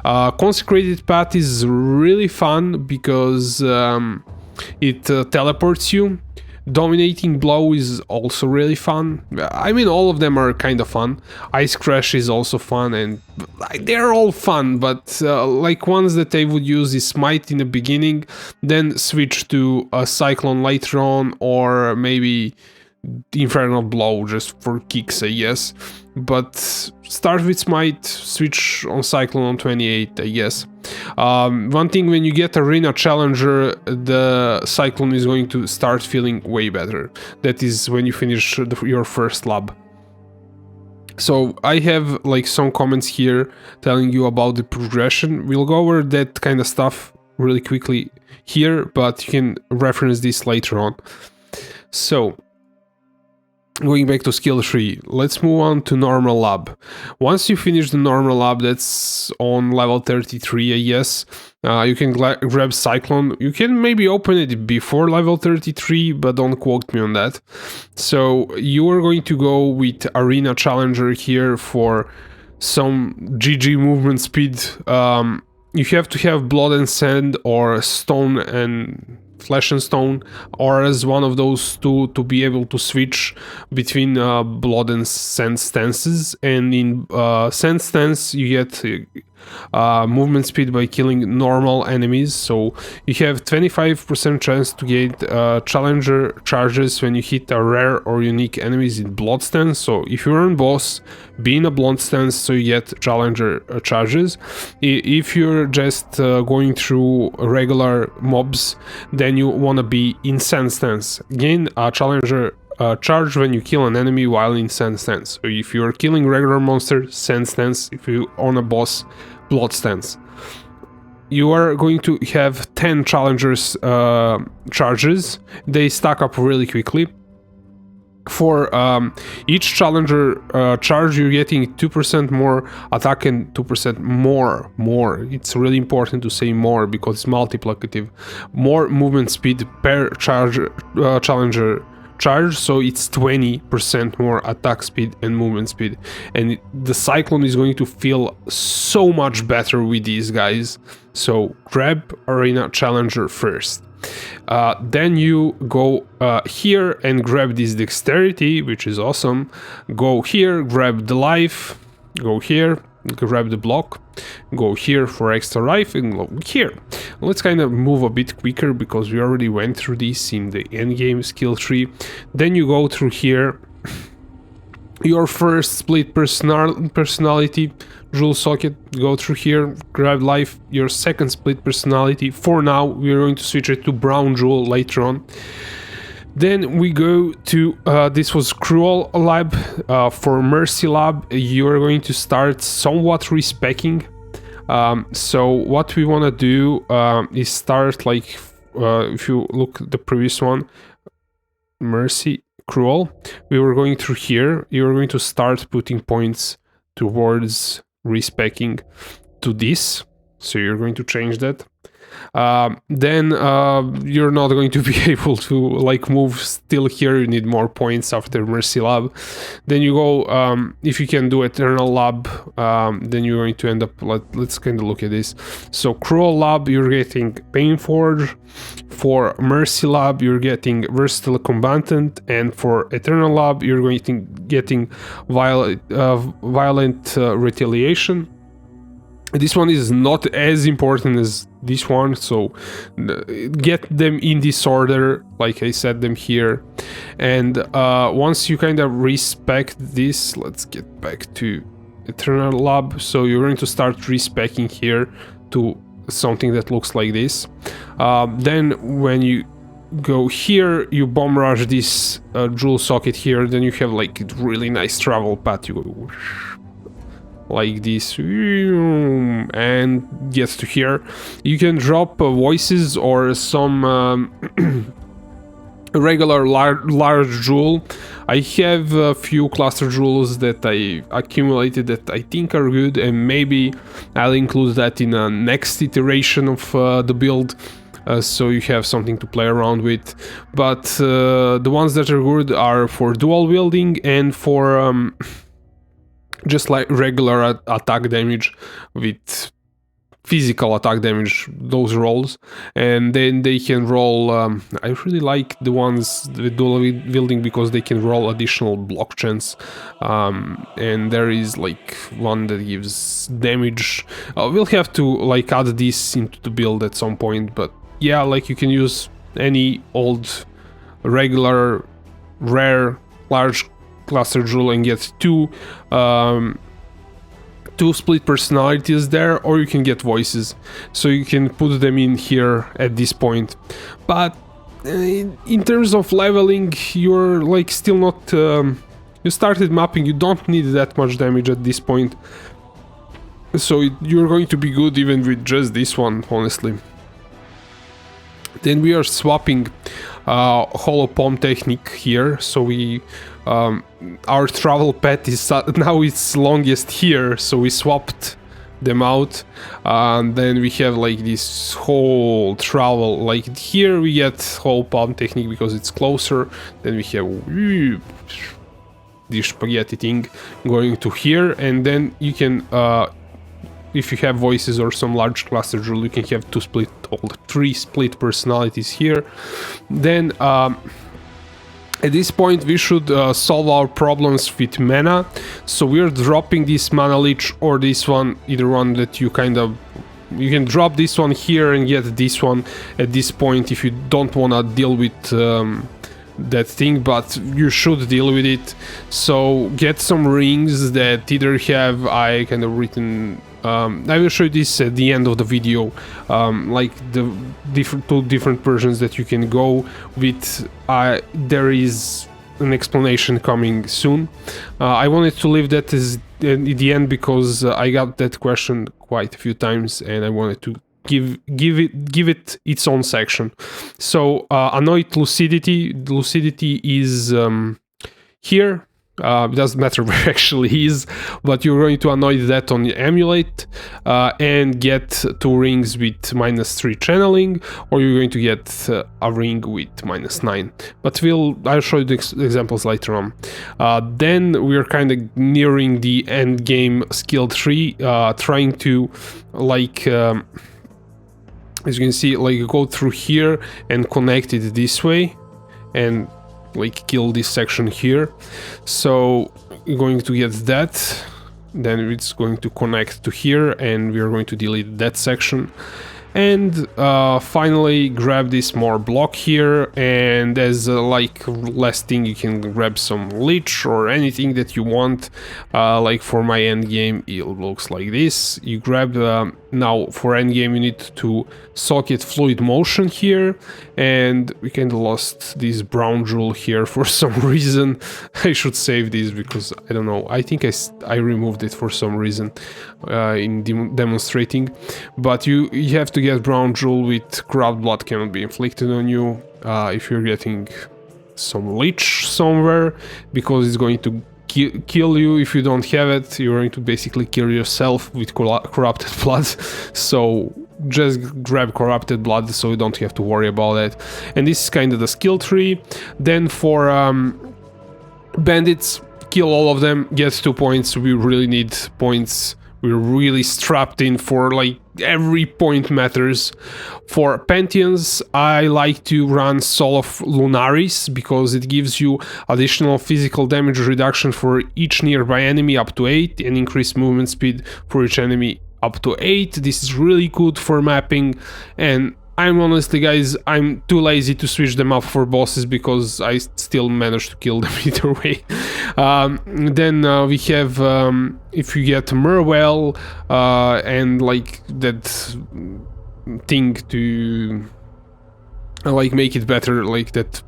Speaker 1: Consecrated Path is really fun because it teleports you. Dominating Blow is also really fun. I mean, all of them are kind of fun. Ice Crash is also fun, and they're all fun, but like ones that I would use is Smite in the beginning, then switch to a Cyclone later on, or maybe Infernal Blow just for kicks, I guess. But start with Smite, switch on Cyclone on 28, I guess. One thing, when you get Arena Challenger, the Cyclone is going to start feeling way better. That is when you finish your first lab. So I have like some comments here telling you about the progression. We'll go over that kind of stuff really quickly here, but you can reference this later on. So, going back to skill tree, let's move on to normal lab. Once you finish the normal lab, that's on level 33, I guess, you can grab Cyclone. You can maybe open it before level 33, but don't quote me on that. So you are going to go with Arena Challenger here for some GG movement speed. You have to have Blood and Sand or Stone and Flesh and Stone, or as one of those two, to be able to switch between Blood and Sand stances. And in Sand stance you get movement speed by killing normal enemies, so you have 25% chance to get Challenger charges when you hit a rare or unique enemies in Blood stance. So if you're on boss, be in a Blood stance so you get Challenger charges. If you're just going through regular mobs, then you want to be in Sand stance. Gain a Challenger charge when you kill an enemy while in Sand stance. So if you're killing regular monsters, Sand stance. If you're on a boss, Blood stance. You are going to have 10 Challengers charges. They stack up really quickly. For each Challenger charge, you're getting 2% more attack and 2% more. It's really important to say more because it's multiplicative. More movement speed per Challenger charge, so it's 20% more attack speed and movement speed, and the Cyclone is going to feel so much better with these guys. So grab Arena Challenger first. Then you go here and grab this Dexterity, which is awesome. Go here, grab the Life, go here, grab the block, go here for extra life, and go here. Let's kind of move a bit quicker because we already went through this in the endgame skill tree. Then you go through here, your first split personality, jewel socket, go through here, grab life, your second split personality. For now, we're going to switch it to brown jewel later on. Then we go to, this was Cruel Lab. For Mercy Lab, you are going to start somewhat respecking. So what we want to do is start like, if you look at the previous one, Mercy, Cruel, we were going through here. You're going to start putting points towards respecking to this. so you're going to change that. Then you're not going to be able to like move still here. You need more points after Mercy Lab. Then you go, if you can do Eternal Lab, then you're going to end up, let's kind of look at this. So Cruel Lab, you're getting Pain Forge. For Mercy Lab, you're getting Versatile Combatant, and for Eternal Lab, you're going to getting Violent Retaliation. This one is not as important as this one, so get them in this order, like I said them here. And once you kind of respec this, let's get back to Eternal Lab. So you're going to start respecing here to something that looks like this. Then when you go here, you bomb rush this jewel socket here, then you have like a really nice travel path. You go like this and gets to here. You can drop voices or some regular large jewel. I have a few cluster jewels that I accumulated that I think are good, and maybe I'll include that in a next iteration of the build, so you have something to play around with. But the ones that are good are for dual wielding and for just like regular attack damage with physical attack damage, those rolls. And then they can roll, I really like the ones with dual wielding because they can roll additional block chance, and there is like one that gives damage. We'll have to like add this into the build at some point, but yeah, like you can use any old regular rare large cluster jewel and get two split personalities there, or you can get voices, so you can put them in here at this point. But in terms of leveling, you're like still not you started mapping, you don't need that much damage at this point, so you're going to be good even with just this one, honestly. Then we are swapping hollow palm technique here, so we our travel path is now its longest here, so we swapped them out, and then we have like this whole travel. Like here we get hollow palm technique because it's closer. Then we have this spaghetti thing going to here, and then you can if you have voices or some large cluster jewel, you can have three split personalities here. Then at this point we should solve our problems with mana, so we're dropping this mana leech or this one, either one that you can drop this one here and get this one at this point if you don't want to deal with that thing, but you should deal with it. So get some rings that either have, I kind of written, I will show you this at the end of the video, like the two different versions that you can go with. There is an explanation coming soon. I wanted to leave that as at the end because I got that question quite a few times, and I wanted to give it its own section. So anoint lucidity. Lucidity is here. It doesn't matter where actually he is, but you're going to anoint that on the amulet and get 2 rings with -3 channeling, or you're going to get a ring with -9. But I'll show you the examples later on. Then we're kind of nearing the end game skill tree, trying to like as you can see, like go through here and connect it this way and like kill this section here. So you're going to get that, then it's going to connect to here, and we're going to delete that section. And finally grab this more block here, and as like last thing you can grab some leech or anything that you want. Like for my end game it looks like this. You grab now for end game you need to socket fluid motion here, and we kind of lost this brown jewel here for some reason. I should save this because I don't know, I think I removed it for some reason in demonstrating. But you have to get brown jewel with corrupt blood cannot be inflicted on you if you're getting some leech somewhere, because it's going to kill you if you don't have it. You're going to basically kill yourself with corrupted blood. So just grab corrupted blood so you don't have to worry about it. And this is kind of the skill tree. Then for bandits, kill all of them, get 2 points. We really need points. We're really strapped in for like every point matters. For Pantheons, I like to run Soul of Lunaris because it gives you additional physical damage reduction for each nearby enemy up to 8 and increased movement speed for each enemy up to 8. This is really good for mapping, and I'm honestly, guys, I'm too lazy to switch them up for bosses because I still managed to kill them either way. Then we have, if you get Merwell and like that thing to like make it better, like that,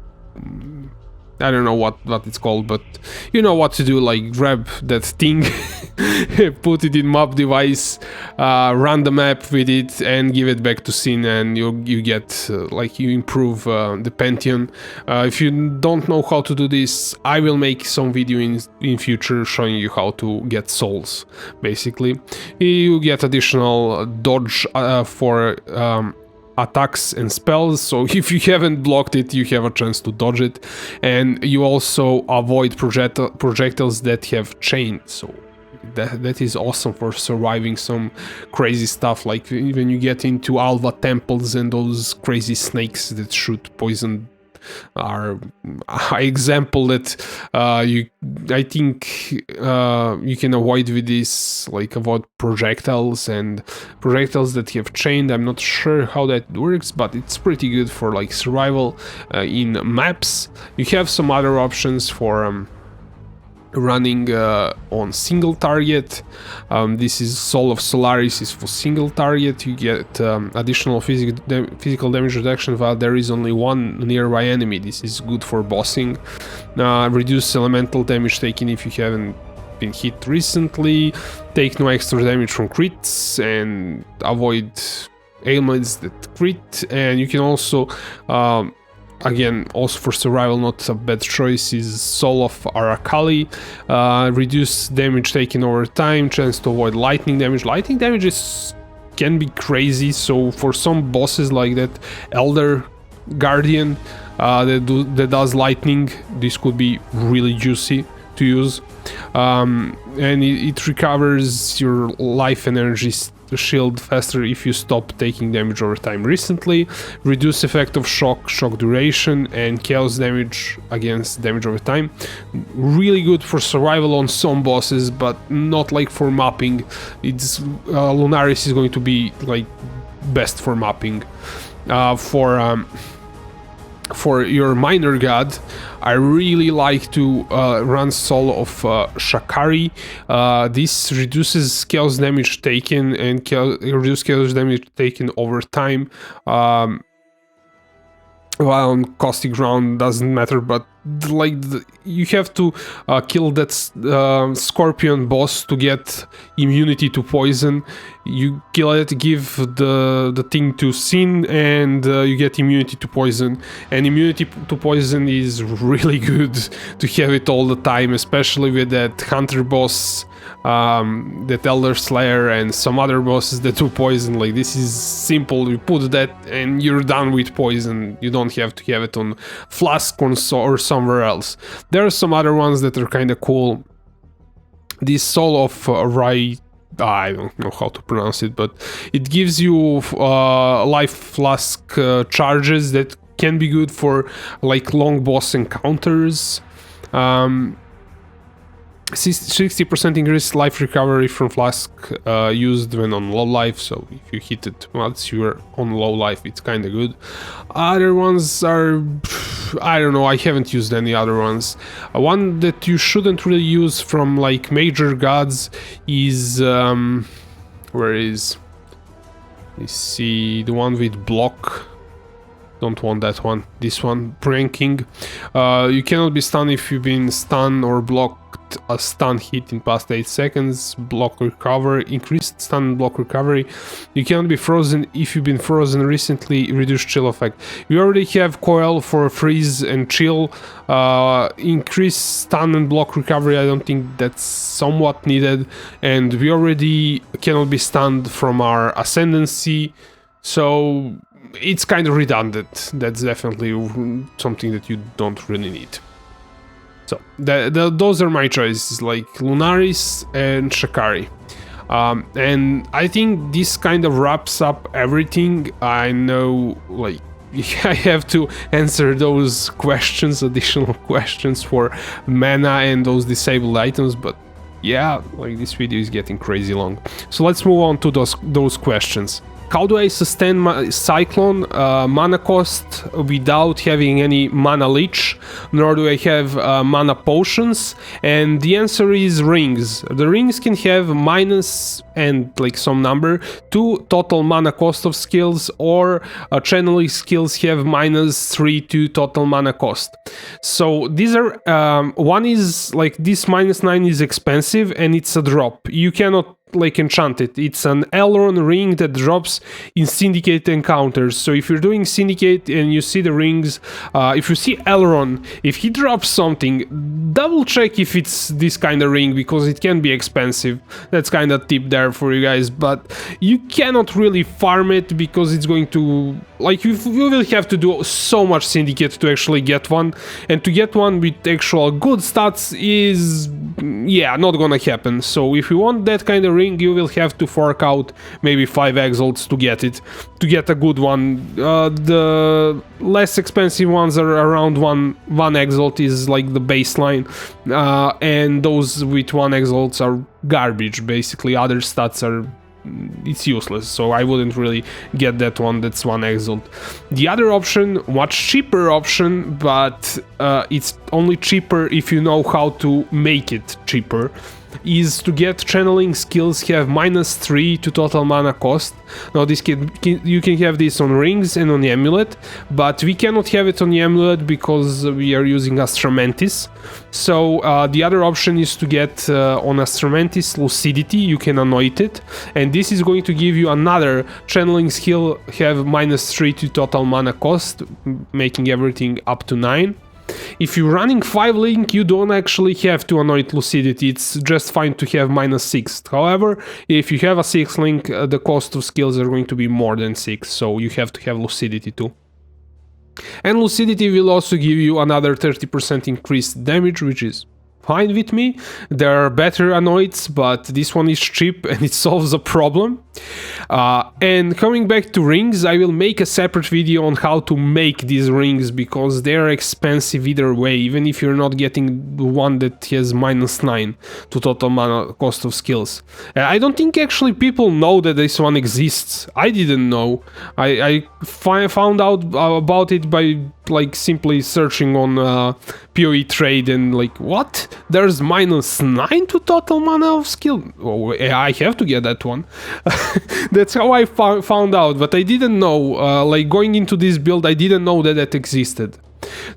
Speaker 1: I don't know what it's called, but you know what to do, like grab that thing, put it in map device, run the map with it and give it back to Sin, and you get like you improve the Pantheon. If you don't know how to do this, I will make some video in future showing you how to get souls. Basically, you get additional dodge for attacks and spells, so if you haven't blocked it, you have a chance to dodge it, and you also avoid projectiles that have chain, so that is awesome for surviving some crazy stuff, like when you get into Alva temples and those crazy snakes that shoot poison are an example that I think you can avoid with this, like avoid projectiles and projectiles that have chained. I'm not sure how that works, but it's pretty good for like survival in maps. You have some other options for running on single target. This is Soul of Solaris is for single target. You get additional physical damage reduction while there is only one nearby enemy. This is good for bossing. Reduce elemental damage taken if you haven't been hit recently. Take no extra damage from crits and avoid ailments that crit. And you can also again, also for survival, not a bad choice, is Soul of Arakali. Reduce damage taken over time, chance to avoid lightning damage. Lightning damage can be crazy, so for some bosses like that Elder Guardian that does lightning, this could be really juicy to use. And it recovers your life energy shield faster if you stop taking damage over time recently. Reduce effect of shock duration, and chaos damage against damage over time. Really good for survival on some bosses, but not like for mapping. It's Lunaris is going to be like best for mapping. For your minor god, I really like to run Soul of Shakari. This reduces chaos damage taken and reduce chaos damage taken over time. While on caustic ground doesn't matter, but like you have to kill that scorpion boss to get immunity to poison. You kill it, give the thing to Sin, and you get immunity to poison. And immunity to poison is really good to have it all the time, especially with that hunter boss, that Elder Slayer, and some other bosses that do poison. Like, this is simple. You put that and you're done with poison. You don't have to have it on Flask or somewhere else. There are some other ones that are kind of cool. This Soul of Rai, I don't know how to pronounce it, but it gives you life flask charges that can be good for like long boss encounters. 60% increased life recovery from flask used when on low life, so if you hit it once you're on low life, it's kind of good. Other ones are, I don't know, I haven't used any other ones. One that you shouldn't really use from like major gods is where is, let's see, the one with block. Don't want that one. This one, pranking. You cannot be stunned if you've been stunned or blocked inflict a stun hit in past 8 seconds, block recover, increased stun and block recovery. You cannot be frozen if you've been frozen recently, reduced chill effect. We already have coil for freeze and chill. Increased stun and block recovery, I don't think that's somewhat needed, and we already cannot be stunned from our ascendancy, so it's kind of redundant. That's definitely something that you don't really need. So those are my choices, like Lunaris and Shakari. And I think this kind of wraps up everything. I know, like, I have to answer those questions, additional questions for mana and those disabled items, but yeah, like, this video is getting crazy long. So let's move on to those questions. How do I sustain my Cyclone mana cost without having any mana leech, nor do I have mana potions? And the answer is rings. The rings can have minus and like some number 2 total mana cost of skills, or channeling skills have -3 to total mana cost. So these are one is like this -9 is expensive and it's a drop. You cannot like enchant it. It's an Elrond ring that drops in Syndicate encounters. So if you're doing Syndicate and you see the rings, if you see Elrond, if he drops something, double check if it's this kind of ring, because it can be expensive. That's kind of tip there for you guys, but you cannot really farm it because it's going to, like, you will have to do so much Syndicate to actually get one, and to get one with actual good stats is, yeah, not gonna happen. So if you want that kind of ring, you will have to fork out maybe 5 exalts to get it, to get a good one. The less expensive ones are around one exalt is like the baseline, and those with 1 exalts are garbage. Basically, other stats are, it's useless, so I wouldn't really get that one. That's 1 exalt. The other option, much cheaper option, but it's only cheaper if you know how to make it cheaper, is to get channeling skills have -3 to total mana cost. Now this you can have this on rings and on the amulet, but we cannot have it on the amulet because we are using Astramentis. So the other option is to get on Astramentis Lucidity. You can anoint it, and this is going to give you another channeling skill have -3 to total mana cost, making everything up to 9. If you're running 5 link, you don't actually have to anoint Lucidity, it's just fine to have -6. However, if you have a 6 link, the cost of skills are going to be more than 6, so you have to have Lucidity too. And Lucidity will also give you another 30% increased damage, which is fine with me. There are better anoints, but this one is cheap and it solves a problem. And coming back to rings, I will make a separate video on how to make these rings, because they're expensive either way, even if you're not getting the one that has -9 to total mana cost of skills. I don't think actually people know that this one exists. I didn't know. I found out about it by like simply searching on POE trade, and like, what? There's -9 to total mana of skill? Oh, I have to get that one. That's how I found out, but I didn't know, like going into this build, I didn't know that that existed.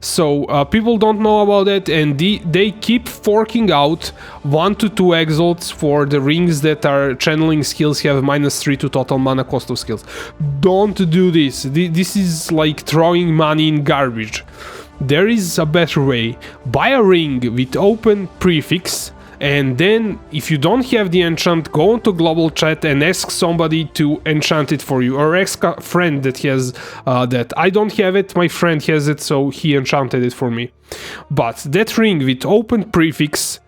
Speaker 1: So people don't know about that, and they keep forking out 1 to 2 exalts for the rings that are channeling skills have -3 to total mana cost of skills. Don't do this. This is like throwing money in garbage. There is a better way. Buy a ring with open prefix, and then if you don't have the enchant, go into global chat and ask somebody to enchant it for you, or ask a friend that has that. I don't have it, my friend has it, so he enchanted it for me. But that ring with open prefix,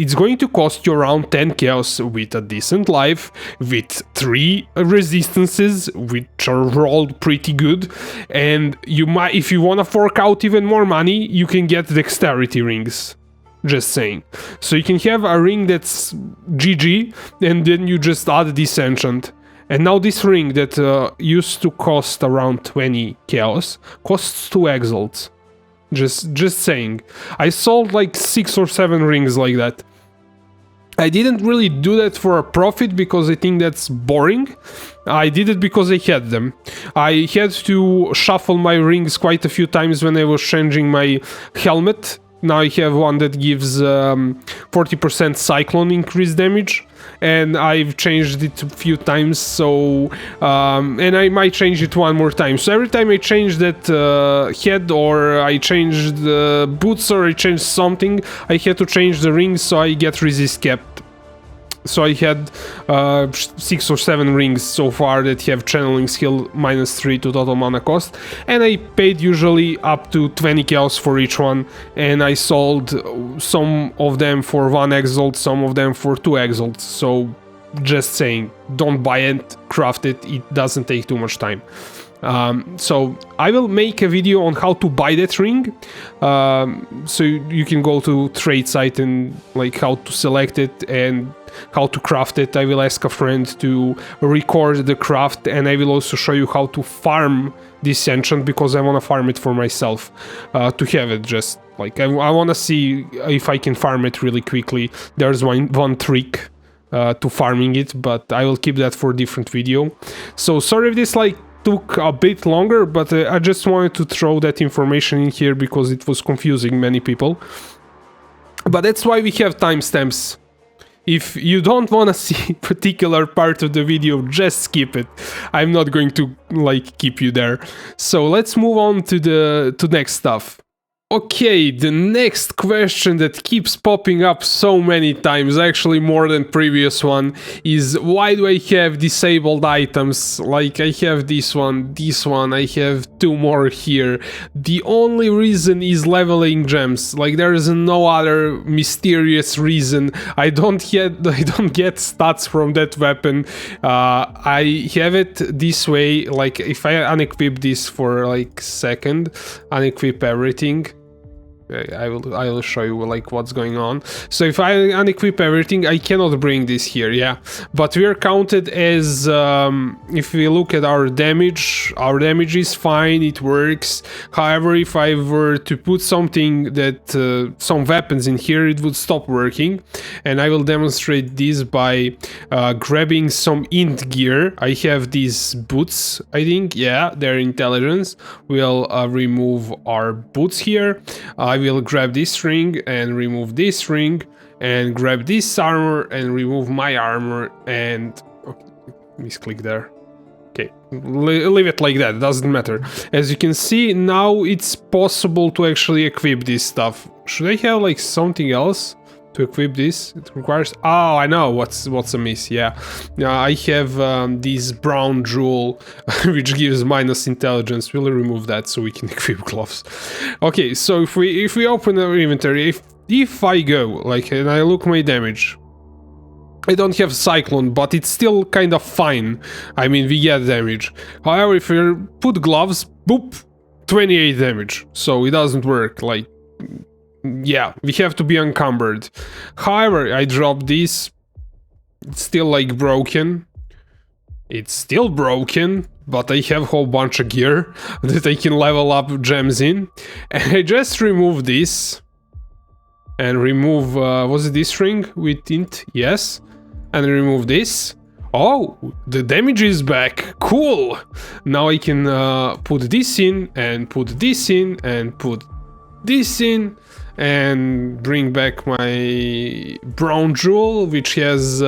Speaker 1: it's going to cost you around 10 chaos with a decent life, with 3 resistances, which are rolled pretty good, and you might, if you want to fork out even more money, you can get dexterity rings. Just saying. So you can have a ring that's GG, and then you just add this enchant. And now this ring that used to cost around 20 chaos costs 2 exalts. Just saying. I sold like 6 or 7 rings like that. I didn't really do that for a profit because I think that's boring. I did it because I had them. I had to shuffle my rings quite a few times when I was changing my helmet, Now I have one that gives 40% Cyclone increased damage, and I've changed it a few times, so and I might change it one more time. So every time I change that head, or I change the boots, or I change something, I had to change the rings, so I get resist capped. So I had 6 or 7 rings so far that have channeling skill -3 to total mana cost, and I paid usually up to 20 cows for each one, and I sold some of them for 1 exalt, some of them for 2 exalts. So just saying, don't buy it, craft it, it doesn't take too much time. So I will make a video on how to buy that ring, so you can go to trade site and like how to select it and how to craft it. I will ask a friend to record the craft, and I will also show you how to farm this enchant, because I want to farm it for myself, to have it. Just like I want to see if I can farm it really quickly. There's one trick to farming it, but I will keep that for a different video. So sorry if this like took a bit longer, but I just wanted to throw that information in here because it was confusing many people. But that's why we have timestamps. If you don't want to see particular part of the video, just skip it. I'm not going to like keep you there. So let's move on to next stuff. Okay, the next question that keeps popping up so many times, actually more than previous one, is why do I have disabled items? Like I have this one, I have 2 more here. The only reason is leveling gems. Like there is no other mysterious reason. I don't get stats from that weapon. I have it this way. Like if I unequip this for like second, unequip everything. I will show you like what's going on. So if I unequip everything, I cannot bring this here, yeah. But we are counted as, if we look at our damage is fine, it works. However, if I were to put something that, some weapons in here, it would stop working. And I will demonstrate this by grabbing some int gear. I have these boots, I think, yeah, they're intelligence. We'll remove our boots here. I will grab this ring and remove this ring, and grab this armor and remove my armor, and okay, misclick there. Okay, leave it like that, doesn't matter. As you can see, now it's possible to actually equip this stuff. Should I have like something else to equip this? It requires, oh, I know what's amiss. Yeah, I have this brown jewel which gives minus intelligence. We'll remove that so we can equip gloves. Okay, so if we open our inventory, if I go like and I look my damage, I don't have Cyclone, but it's still kind of fine. I mean, we get damage. However, if we put gloves, boop, 28 damage, so it doesn't work. Like, yeah, we have to be encumbered. However, I drop this, it's still like broken. It's still broken, but I have a whole bunch of gear that I can level up gems in. And I just remove this and remove, was it this ring with int? Yes. And remove this. Oh, the damage is back. Cool. Now I can put this in and put this in and put this in and bring back my brown jewel, which has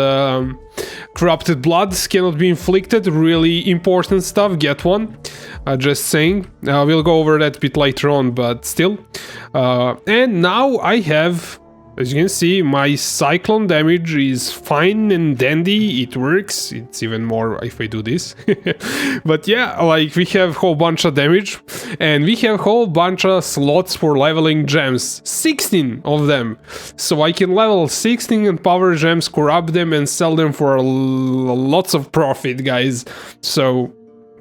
Speaker 1: corrupted blood, cannot be inflicted. Really important stuff, get one. Just saying. We'll go over that a bit later on, but still. And now I have, as you can see, my Cyclone damage is fine and dandy, it works. It's even more if I do this. But yeah, like we have a whole bunch of damage, and we have a whole bunch of slots for leveling gems. 16 of them. So I can level 16 and power gems, corrupt them, and sell them for lots of profit, guys. So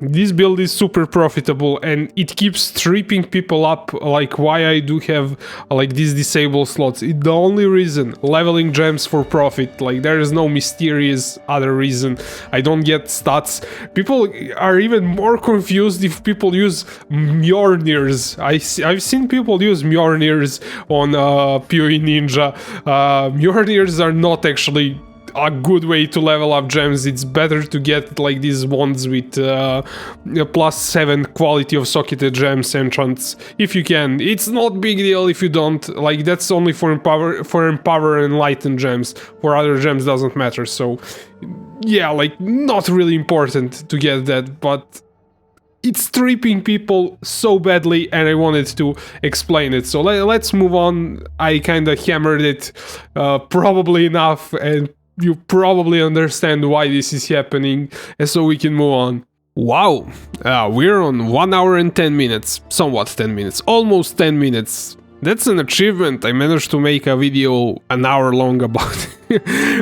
Speaker 1: this build is super profitable, and it keeps tripping people up, like why I do have like these disabled slots. It's the only reason, leveling gems for profit. Like there is no mysterious other reason. I don't get stats. People are even more confused if people use Mjolnirs. I've seen people use Mjolnirs on POE Ninja. Mjolnirs are not actually a good way to level up gems. It's better to get like these ones with +7 quality of socketed gems enchants if you can. It's not big deal if you don't, like that's only for empower and enlighten gems. For other gems doesn't matter, so yeah, like not really important to get that, but it's tripping people so badly and I wanted to explain it. So let's move on. I kinda hammered it probably enough, and you probably understand why this is happening, and so we can move on. Wow, we're on 1 hour and 10 minutes, somewhat 10 minutes, almost 10 minutes. That's an achievement. I managed to make a video an hour long about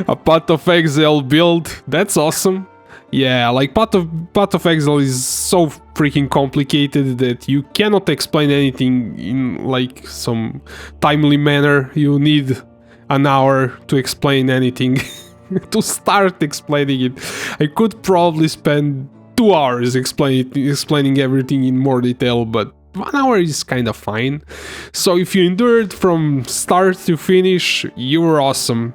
Speaker 1: a Path of Exile build. That's awesome. Yeah, like Path of Exile is so freaking complicated that you cannot explain anything in like some timely manner. You need an hour to explain anything. To start explaining it, I could probably spend 2 hours explaining everything in more detail, but 1 hour is kind of fine. So if you endured from start to finish, you were awesome.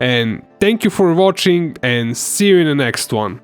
Speaker 1: And thank you for watching, and see you in the next one.